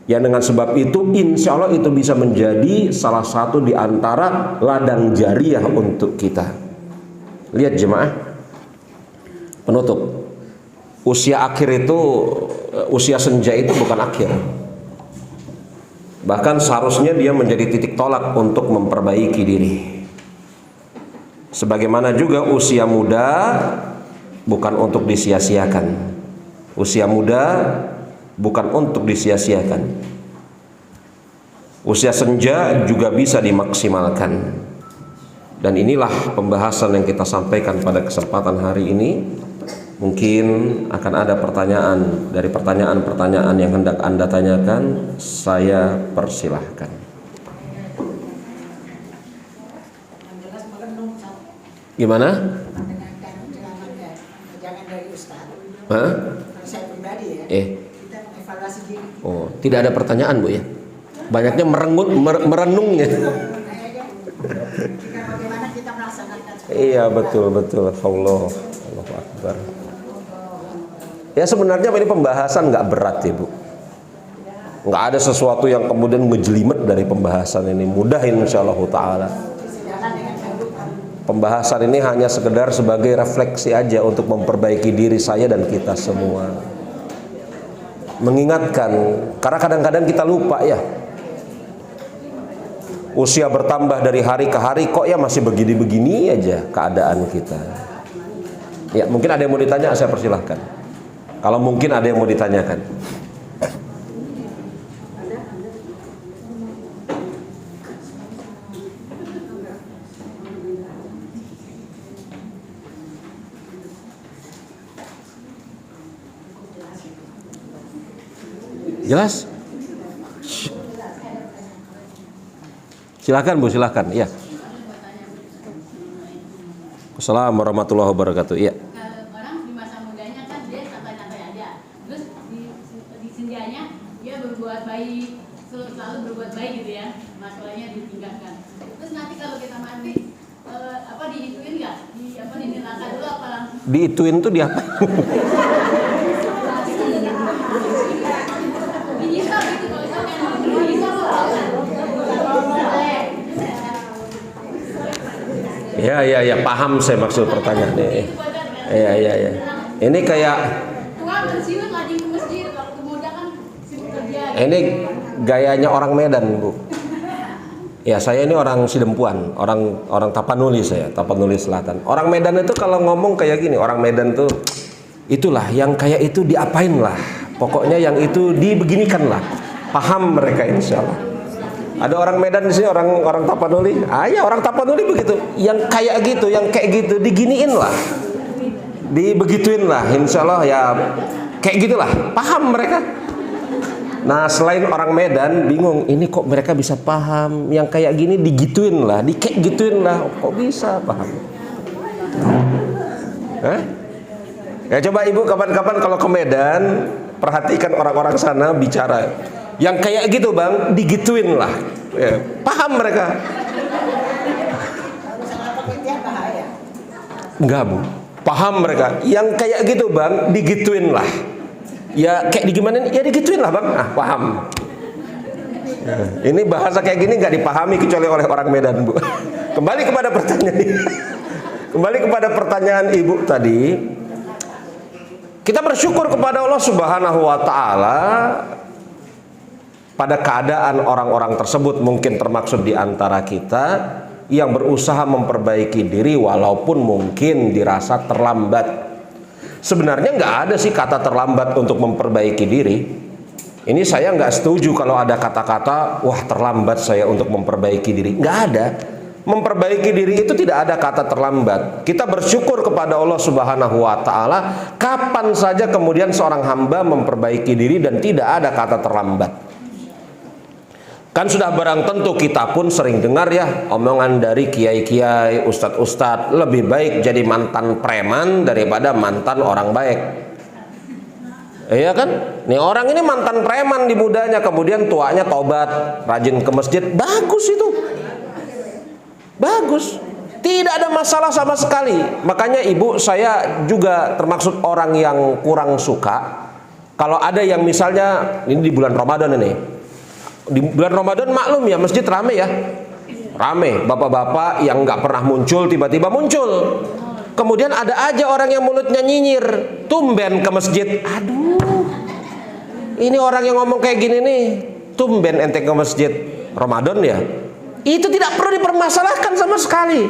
Ya, dengan sebab itu insya Allah itu bisa menjadi salah satu di antara ladang jariah untuk kita. Lihat jemaah, penutup. Usia akhir itu, usia senja itu bukan akhir. Bahkan seharusnya dia menjadi titik tolak untuk memperbaiki diri. Sebagaimana juga usia muda bukan untuk disia-siakan. Usia muda bukan untuk disia-siakan. Usia senja juga bisa dimaksimalkan. Dan inilah pembahasan yang kita sampaikan pada kesempatan hari ini. Mungkin akan ada pertanyaan. Dari pertanyaan-pertanyaan yang hendak Anda tanyakan, saya persilahkan. Gimana? Jangan dari Ustaz. Hah? Saya pribadi ya. Kita mengevaluasi diri. Oh, tidak ada pertanyaan, Bu ya? Banyaknya merenung ya. Bagaimana kita melaksanakan? Iya, betul. Allahu Akbar. Ya sebenarnya ini pembahasan nggak berat ya, Bu. Nggak ada sesuatu yang kemudian ngejelimet dari pembahasan ini. Mudah insyaallah taala. Pembahasan ini hanya sekedar sebagai refleksi aja untuk memperbaiki diri saya dan kita semua. Mengingatkan, karena kadang-kadang kita lupa ya. Usia bertambah dari hari ke hari, kok ya masih begini-begini aja keadaan kita. Ya, mungkin ada yang mau ditanya, saya persilahkan. Kalau mungkin ada yang mau ditanyakan. Jelas? Silakan Bu, silakan. Iya. Assalamualaikum warahmatullahi wabarakatuh. Iya. Orang di masa mudanya kan dia santai-santai aja. Terus di senjanya dia berbuat baik, selalu berbuat baik gitu ya. Masalahnya ditinggalkan. Terus nanti kalau kita mati diituin nggak? Di neraka dulu apa langsung? Diituin tuh diapa? Ya, paham saya maksud pertanyaannya. Iya. Ini kayak ini gayanya orang Medan, Bu. Ya, saya ini orang Sidempuan, orang Tapanuli, saya Tapanuli Selatan. Orang Medan itu kalau ngomong kayak gini, orang Medan tuh itulah yang kayak itu diapain lah, pokoknya yang itu dibeginikan lah. Paham mereka insya Allah. Ada orang Medan di sini, orang Tapanuli. Ya orang Tapanuli begitu, yang kayak gitu diginiin lah, dibegituin lah, insya Allah ya kayak gitulah, paham mereka. Nah, selain orang Medan bingung, ini kok mereka bisa paham yang kayak gini, digituin lah, kayak gituin lah, kok bisa paham? Ya coba ibu kapan-kapan kalau ke Medan, perhatikan orang-orang sana bicara, yang kayak gitu bang, digituin lah, ya, paham mereka. Enggak bu, paham mereka. Yang kayak gitu bang, digituin lah. Ya kayak digimana? Ya digituin lah bang. Paham. Ini bahasa kayak gini nggak dipahami kecuali oleh orang Medan bu. Kembali kepada pertanyaan ibu tadi. Kita bersyukur kepada Allah Subhanahu Wa Taala pada keadaan orang-orang tersebut, mungkin termaksud di antara kita yang berusaha memperbaiki diri walaupun mungkin dirasa terlambat. Sebenarnya nggak ada sih kata terlambat untuk memperbaiki diri. Ini saya nggak setuju kalau ada kata-kata wah terlambat saya untuk memperbaiki diri. Nggak ada. Memperbaiki diri itu tidak ada kata terlambat. Kita bersyukur kepada Allah Subhanahu Wa Taala kapan saja kemudian seorang hamba memperbaiki diri dan tidak ada kata terlambat. Kan sudah barang tentu kita pun sering dengar ya omongan dari kiai-kiai, ustadz-ustadz, lebih baik jadi mantan preman daripada mantan orang baik. Iya kan? Nih orang ini mantan preman di mudanya, kemudian tuanya tobat, rajin ke masjid, bagus itu. Bagus. Tidak ada masalah sama sekali. Makanya ibu, saya juga termaksud orang yang kurang suka kalau ada yang misalnya ini di bulan Ramadan ini. Di bulan Ramadan maklum ya masjid rame ya, rame, bapak-bapak yang nggak pernah muncul tiba-tiba muncul. Kemudian ada aja orang yang mulutnya nyinyir, tumben ke masjid. Aduh, ini orang yang ngomong kayak gini nih, tumben ente ke masjid Ramadan ya. Itu tidak perlu dipermasalahkan sama sekali.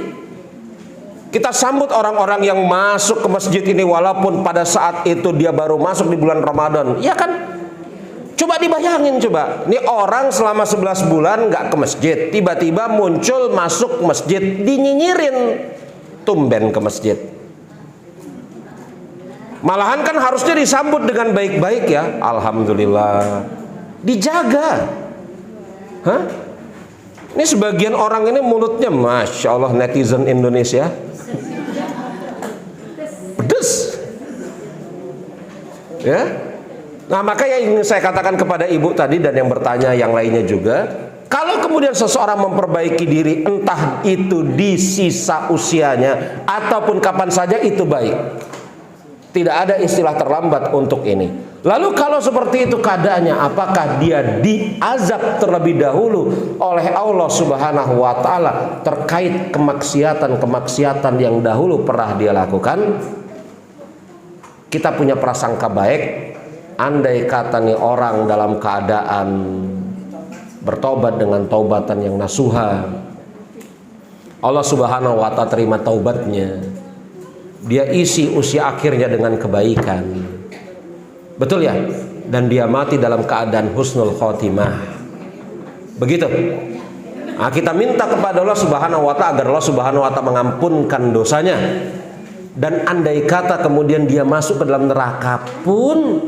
Kita sambut orang-orang yang masuk ke masjid ini walaupun pada saat itu dia baru masuk di bulan Ramadan, ya kan? Coba dibayangin coba, ini orang selama 11 bulan nggak ke masjid, tiba-tiba muncul masuk masjid, dinyinyirin, tumben ke masjid. Malahan kan harusnya disambut dengan baik-baik ya, alhamdulillah, dijaga. Ini sebagian orang ini mulutnya, masya Allah, netizen Indonesia, pedes, ya. Nah maka yang ingin saya katakan kepada ibu tadi dan yang bertanya yang lainnya juga, kalau kemudian seseorang memperbaiki diri entah itu di sisa usianya ataupun kapan saja itu baik. Tidak ada istilah terlambat untuk ini. Lalu kalau seperti itu keadaannya, apakah dia diazab terlebih dahulu oleh Allah Subhanahu Wa Taala terkait kemaksiatan yang dahulu pernah dia lakukan? Kita punya prasangka baik. Andai kata nih orang dalam keadaan bertobat dengan taubatan yang nasuha, Allah Subhanahu Wa Taala terima taubatnya, dia isi usia akhirnya dengan kebaikan, betul ya, dan dia mati dalam keadaan husnul khotimah, begitu. Nah, kita minta kepada Allah Subhanahu Wa Taala agar Allah Subhanahu Wa Taala mengampunkan dosanya, dan andai kata kemudian dia masuk ke dalam neraka pun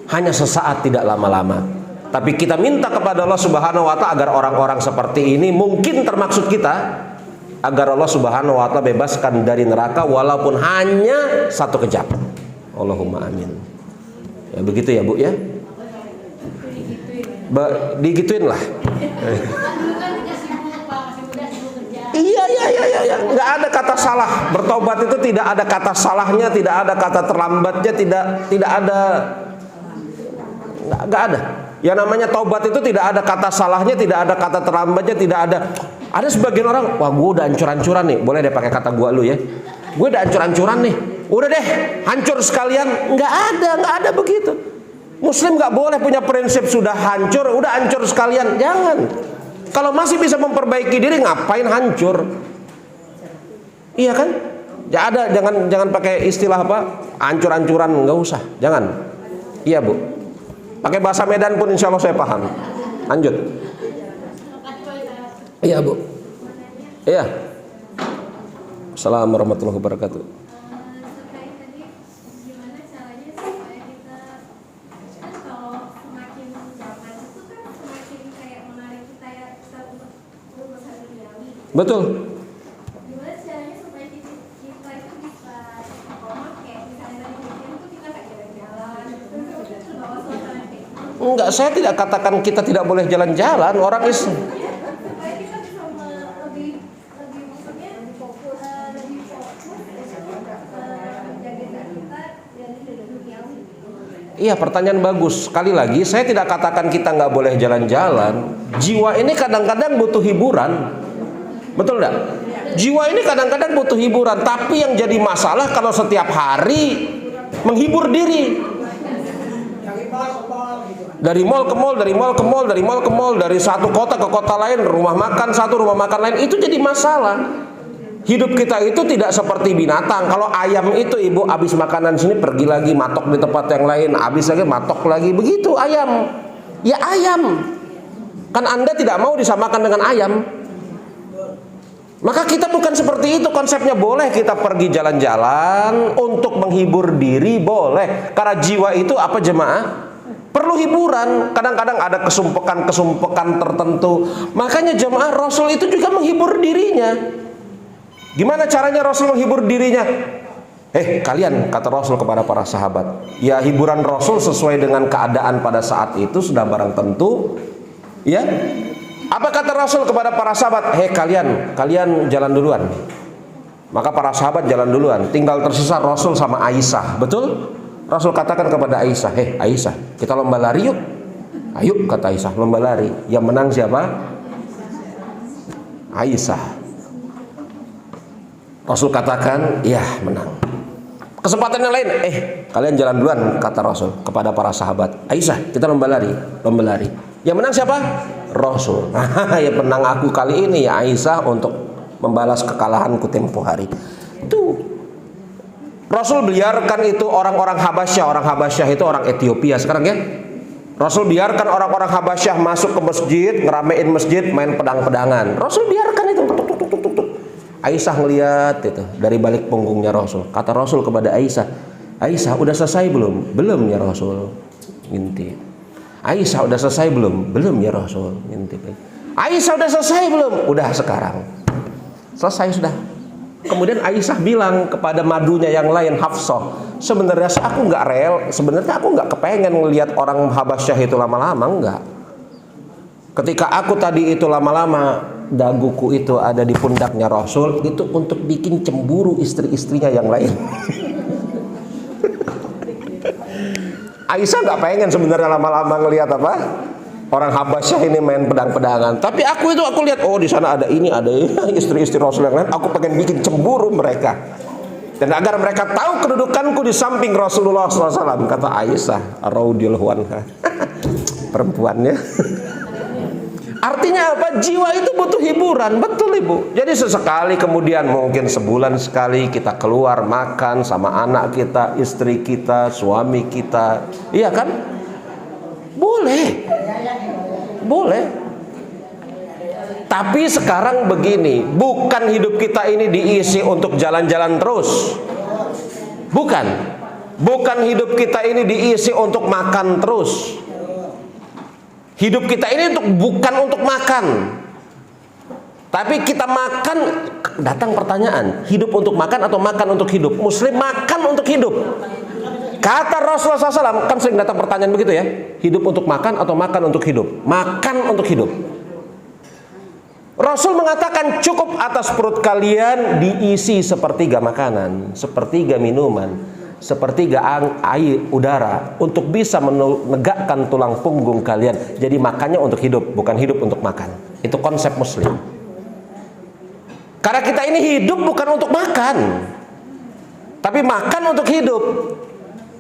hanya sesaat, tidak lama-lama. Tapi kita minta kepada Allah Subhanahu Wa Taala agar orang-orang seperti ini, mungkin termaksud kita, agar Allah Subhanahu Wa Taala bebaskan dari neraka walaupun hanya satu kejap. Allahumma amin. Ya begitu ya bu ya. Digituin lah. Iya. Nggak ada kata salah. Bertobat itu tidak ada kata salahnya, tidak ada kata terlambatnya, tidak ada. Nggak ada. Yang namanya taubat itu tidak ada kata salahnya, tidak ada kata terlambatnya, tidak ada. Ada sebagian orang, wah gue udah hancur-hancuran nih, boleh deh pakai kata gue lu ya. Gue udah hancur-hancuran nih, udah deh hancur sekalian. Nggak ada begitu. Muslim nggak boleh punya prinsip sudah hancur, udah hancur sekalian. Jangan. Kalau masih bisa memperbaiki diri, ngapain hancur? Iya kan? Ya ada, jangan pakai istilah apa? Hancur-hancuran, nggak usah, jangan. Iya Bu. Pakai bahasa Medan pun insya Allah saya paham. Lanjut. Iya Bu. Iya. Assalamualaikum warahmatullahi wabarakatuh. Betul. Gimana caranya supaya kita itu bisa kayak misalnya dari weekend itu kita nggak jalan-jalan, terbawa suasana kayak gitu. Enggak, saya tidak katakan kita tidak boleh jalan-jalan. Orang Supaya kita bisa lebih maksudnya lebih fokus menjaga kita dari duniawi. Iya, pertanyaan bagus. Sekali lagi, saya tidak katakan kita nggak boleh jalan-jalan. Jiwa ini kadang-kadang butuh hiburan. Betul enggak? Jiwa ini kadang-kadang butuh hiburan. Tapi yang jadi masalah kalau setiap hari menghibur diri. Dari mall ke mall, dari mall ke mall, dari mall ke mall, dari satu kota ke kota lain, rumah makan satu, rumah makan lain, itu jadi masalah. Hidup kita itu tidak seperti binatang. Kalau ayam itu ibu habis makanan sini pergi lagi matok di tempat yang lain, habis lagi matok lagi, begitu ayam. Ya ayam. Kan Anda tidak mau disamakan dengan ayam. Maka kita bukan seperti itu konsepnya. Boleh kita pergi jalan-jalan untuk menghibur diri, boleh. Karena jiwa itu apa jemaah? Perlu hiburan. Kadang-kadang ada kesumpekan-kesumpekan tertentu. Makanya jemaah, Rasul itu juga menghibur dirinya. Gimana caranya Rasul menghibur dirinya? Kalian, kata Rasul kepada para sahabat, ya hiburan Rasul sesuai dengan keadaan pada saat itu sudah barang tentu. Ya, apa kata Rasul kepada para sahabat? Kalian jalan duluan. Maka para sahabat jalan duluan. Tinggal tersisa Rasul sama Aisyah. Betul? Rasul katakan kepada Aisyah, Aisyah, kita lomba lari yuk. Ayo, kata Aisyah, lomba lari. Yang menang siapa? Aisyah. Rasul katakan, ya menang. Kesempatan yang lain, kalian jalan duluan, kata Rasul kepada para sahabat. Aisyah, kita lomba lari. Yang menang siapa? Rasul. Yang menang aku kali ini ya Aisyah, untuk membalas kekalahanku tempo hari. Itu Rasul biarkan itu orang-orang Habasyah. Orang Habasyah itu orang Ethiopia sekarang ya. Rasul biarkan orang-orang Habasyah masuk ke masjid, ngeramein masjid, main pedang-pedangan. Rasul biarkan itu. Aisyah ngeliat itu dari balik punggungnya Rasul. Kata Rasul kepada Aisyah, Aisyah udah selesai belum? Belum ya Rasul. Ngintip. Aisyah udah selesai belum? Belum ya Rasul. Ngintip. Aisyah udah selesai belum? Udah sekarang. Selesai sudah. Kemudian Aisyah bilang kepada madunya yang lain, Hafsah, sebenarnya aku nggak sebenarnya aku nggak kepengen ngelihat orang Habasyah itu lama-lama, enggak. Ketika aku tadi itu lama-lama daguku itu ada di pundaknya Rasul, itu untuk bikin cemburu istri-istrinya yang lain. Aisyah nggak pengen sebenarnya lama-lama ngelihat apa orang Habasyah ini main pedang-pedangan. Tapi aku lihat, oh di sana ada ini, ada ini, istri-istri Rasul yang lain. Aku pengen bikin cemburu mereka. Dan agar mereka tahu kedudukanku di samping Rasulullah SAW. Kata Aisyah radhiyallahu anha. Perempuannya. Artinya apa? Jiwa itu butuh hiburan. Betul ibu. Jadi sesekali, kemudian mungkin sebulan sekali kita keluar makan sama anak kita, istri kita, suami kita. Iya kan? Boleh. Boleh. Tapi sekarang begini, bukan hidup kita ini diisi untuk jalan-jalan terus. Bukan. Bukan hidup kita ini diisi untuk makan terus. Hidup kita ini bukan untuk makan. Tapi kita makan, datang pertanyaan, hidup untuk makan atau makan untuk hidup? Muslim makan untuk hidup. Kata Rasulullah SAW, kan sering datang pertanyaan begitu ya, hidup untuk makan atau makan untuk hidup? Makan untuk hidup. Rasul mengatakan cukup atas perut kalian diisi sepertiga makanan, sepertiga minuman, sepertiga air udara untuk bisa menegakkan tulang punggung kalian. Jadi makannya untuk hidup, bukan hidup untuk makan. Itu konsep Muslim. Karena kita ini hidup bukan untuk makan, tapi makan untuk hidup.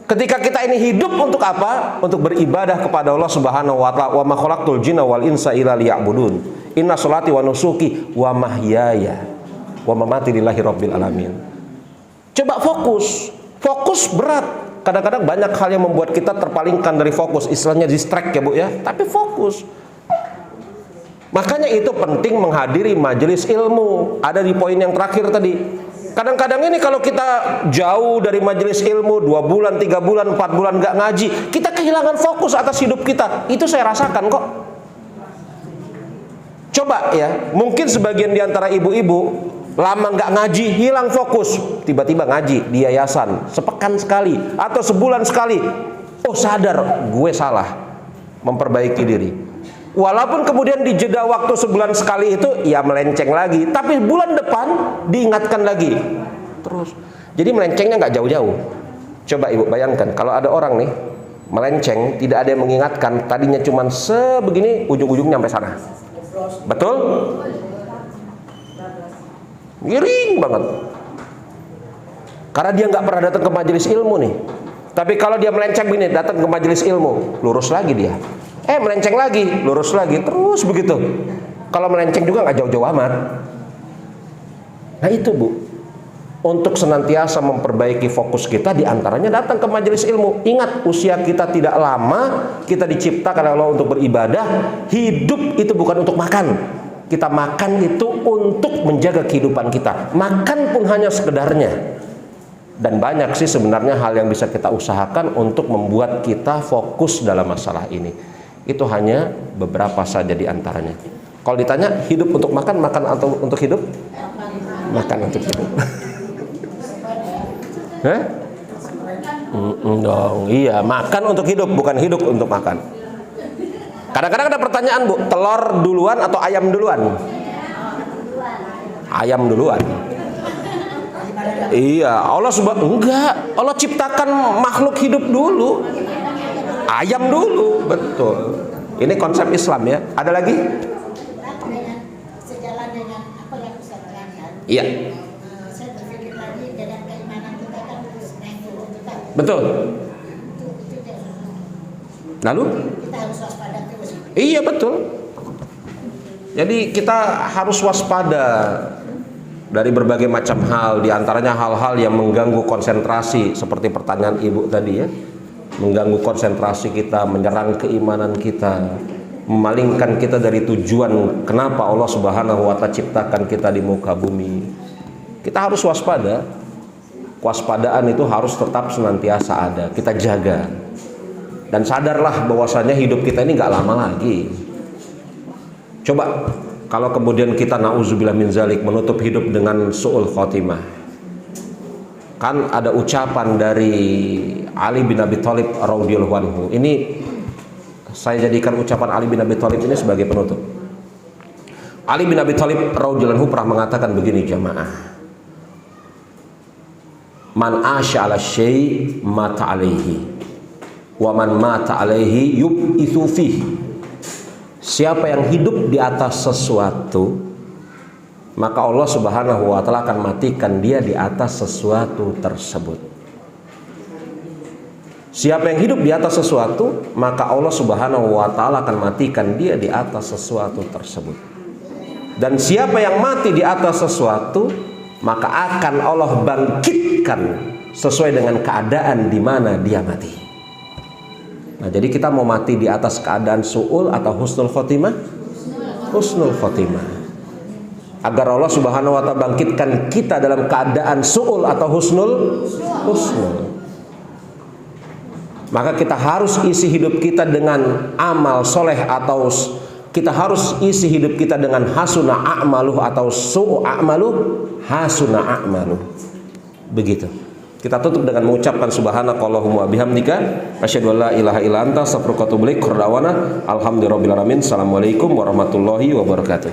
Ketika kita ini hidup untuk apa? Untuk beribadah kepada Allah Subhanahu wa taala. Wa ma khalaqtul jinna wal insa illa liya'budun. Inna sholati wa nusuki wa mahyaya wa mamati lillahi rabbil alamin. Coba fokus. Fokus berat. Kadang-kadang banyak hal yang membuat kita terpalingkan dari fokus. Istilahnya distract ya Bu ya. Tapi fokus. Makanya itu penting menghadiri majelis ilmu. Ada di poin yang terakhir tadi. Kadang-kadang ini kalau kita jauh dari majelis ilmu 2 bulan, 3 bulan, 4 bulan nggak ngaji, kita kehilangan fokus atas hidup kita. Itu saya rasakan kok. Coba ya, mungkin sebagian di antara ibu-ibu lama nggak ngaji, hilang fokus, tiba-tiba ngaji di yayasan sepekan sekali atau sebulan sekali. Oh sadar, gue salah, memperbaiki diri. Walaupun kemudian di jeda waktu sebulan sekali itu ya melenceng lagi, tapi bulan depan diingatkan lagi terus. Jadi melencengnya nggak jauh-jauh. Coba ibu bayangkan kalau ada orang nih melenceng, tidak ada yang mengingatkan, tadinya cuma sebegini, ujung-ujungnya sampai sana. Betul? Miring banget. Karena dia nggak pernah datang ke majelis ilmu nih. Tapi kalau dia melenceng begini, datang ke majelis ilmu, lurus lagi dia. Melenceng lagi, lurus lagi, terus begitu. Kalau melenceng juga nggak jauh-jauh amat. Nah itu Bu, untuk senantiasa memperbaiki fokus kita, diantaranya datang ke majelis ilmu. Ingat, usia kita tidak lama, kita diciptakan Allah untuk beribadah. Hidup itu bukan untuk makan. Kita makan itu untuk menjaga kehidupan kita. Makan pun hanya sekedarnya. Dan banyak sih sebenarnya hal yang bisa kita usahakan untuk membuat kita fokus dalam masalah ini. Itu hanya beberapa saja di antaranya. Kalau ditanya hidup untuk makan, makan atau untuk hidup? Makan untuk hidup. Hah? Dong, iya, makan untuk hidup, bukan hidup untuk makan. Kadang-kadang ada pertanyaan Bu, telur duluan atau ayam duluan? Ayam duluan. Iya, enggak. Allah ciptakan makhluk hidup dulu. Ayam dulu, betul. Ini konsep Islam ya. Ada lagi? Sejalan dengan apa yang Ustaz terangkan. Iya. Saya berpikir lagi dengan keimanan kita kan terus naik turun kita. Betul. Itu dia. Lalu? Kita harus waspada terus. Iya betul. Jadi kita harus waspada dari berbagai macam hal, diantaranya hal-hal yang mengganggu konsentrasi seperti pertanyaan ibu tadi ya. Mengganggu konsentrasi kita, menyerang keimanan kita, memalingkan kita dari tujuan kenapa Allah Subhanahu wa taala ciptakan kita di muka bumi. Kita harus waspada. Kewaspadaan itu harus tetap senantiasa ada, kita jaga. Dan sadarlah bahwasanya hidup kita ini nggak lama lagi. Coba kalau kemudian kita nauzubillah min zalik menutup hidup dengan su'ul khotimah. Kan ada ucapan dari Ali bin Abi Thalib radhiyallahu anhu. Ini saya jadikan ucapan Ali bin Abi Thalib ini sebagai penutup. Ali bin Abi Thalib radhiyallahu anhu pernah mengatakan begini jamaah. Man asya ala syai' mata alaihi. Wa man mata alaihi yub'itsu fihi. Siapa yang hidup di atas sesuatu, maka Allah Subhanahu wa taala akan matikan dia di atas sesuatu tersebut. Siapa yang hidup di atas sesuatu, maka Allah Subhanahu wa taala akan matikan dia di atas sesuatu tersebut. Dan siapa yang mati di atas sesuatu, maka akan Allah bangkitkan sesuai dengan keadaan di mana dia mati. Nah, jadi kita mau mati di atas keadaan su'ul atau husnul khotimah? Husnul khotimah. Agar Allah Subhanahu wa taala bangkitkan kita dalam keadaan su'ul atau husnul. Maka kita harus isi hidup kita dengan amal soleh, atau kita harus isi hidup kita dengan hasuna a'maluh atau su'u a'maluh, hasuna a'maluh. Begitu. Kita tutup dengan mengucapkan subhanakallahumma bihamdika asyhadu an la ilaha illa anta astaghfiruka wa atubu ilaik. Alhamdulillahirabbil alamin. Assalamualaikum warahmatullahi wabarakatuh.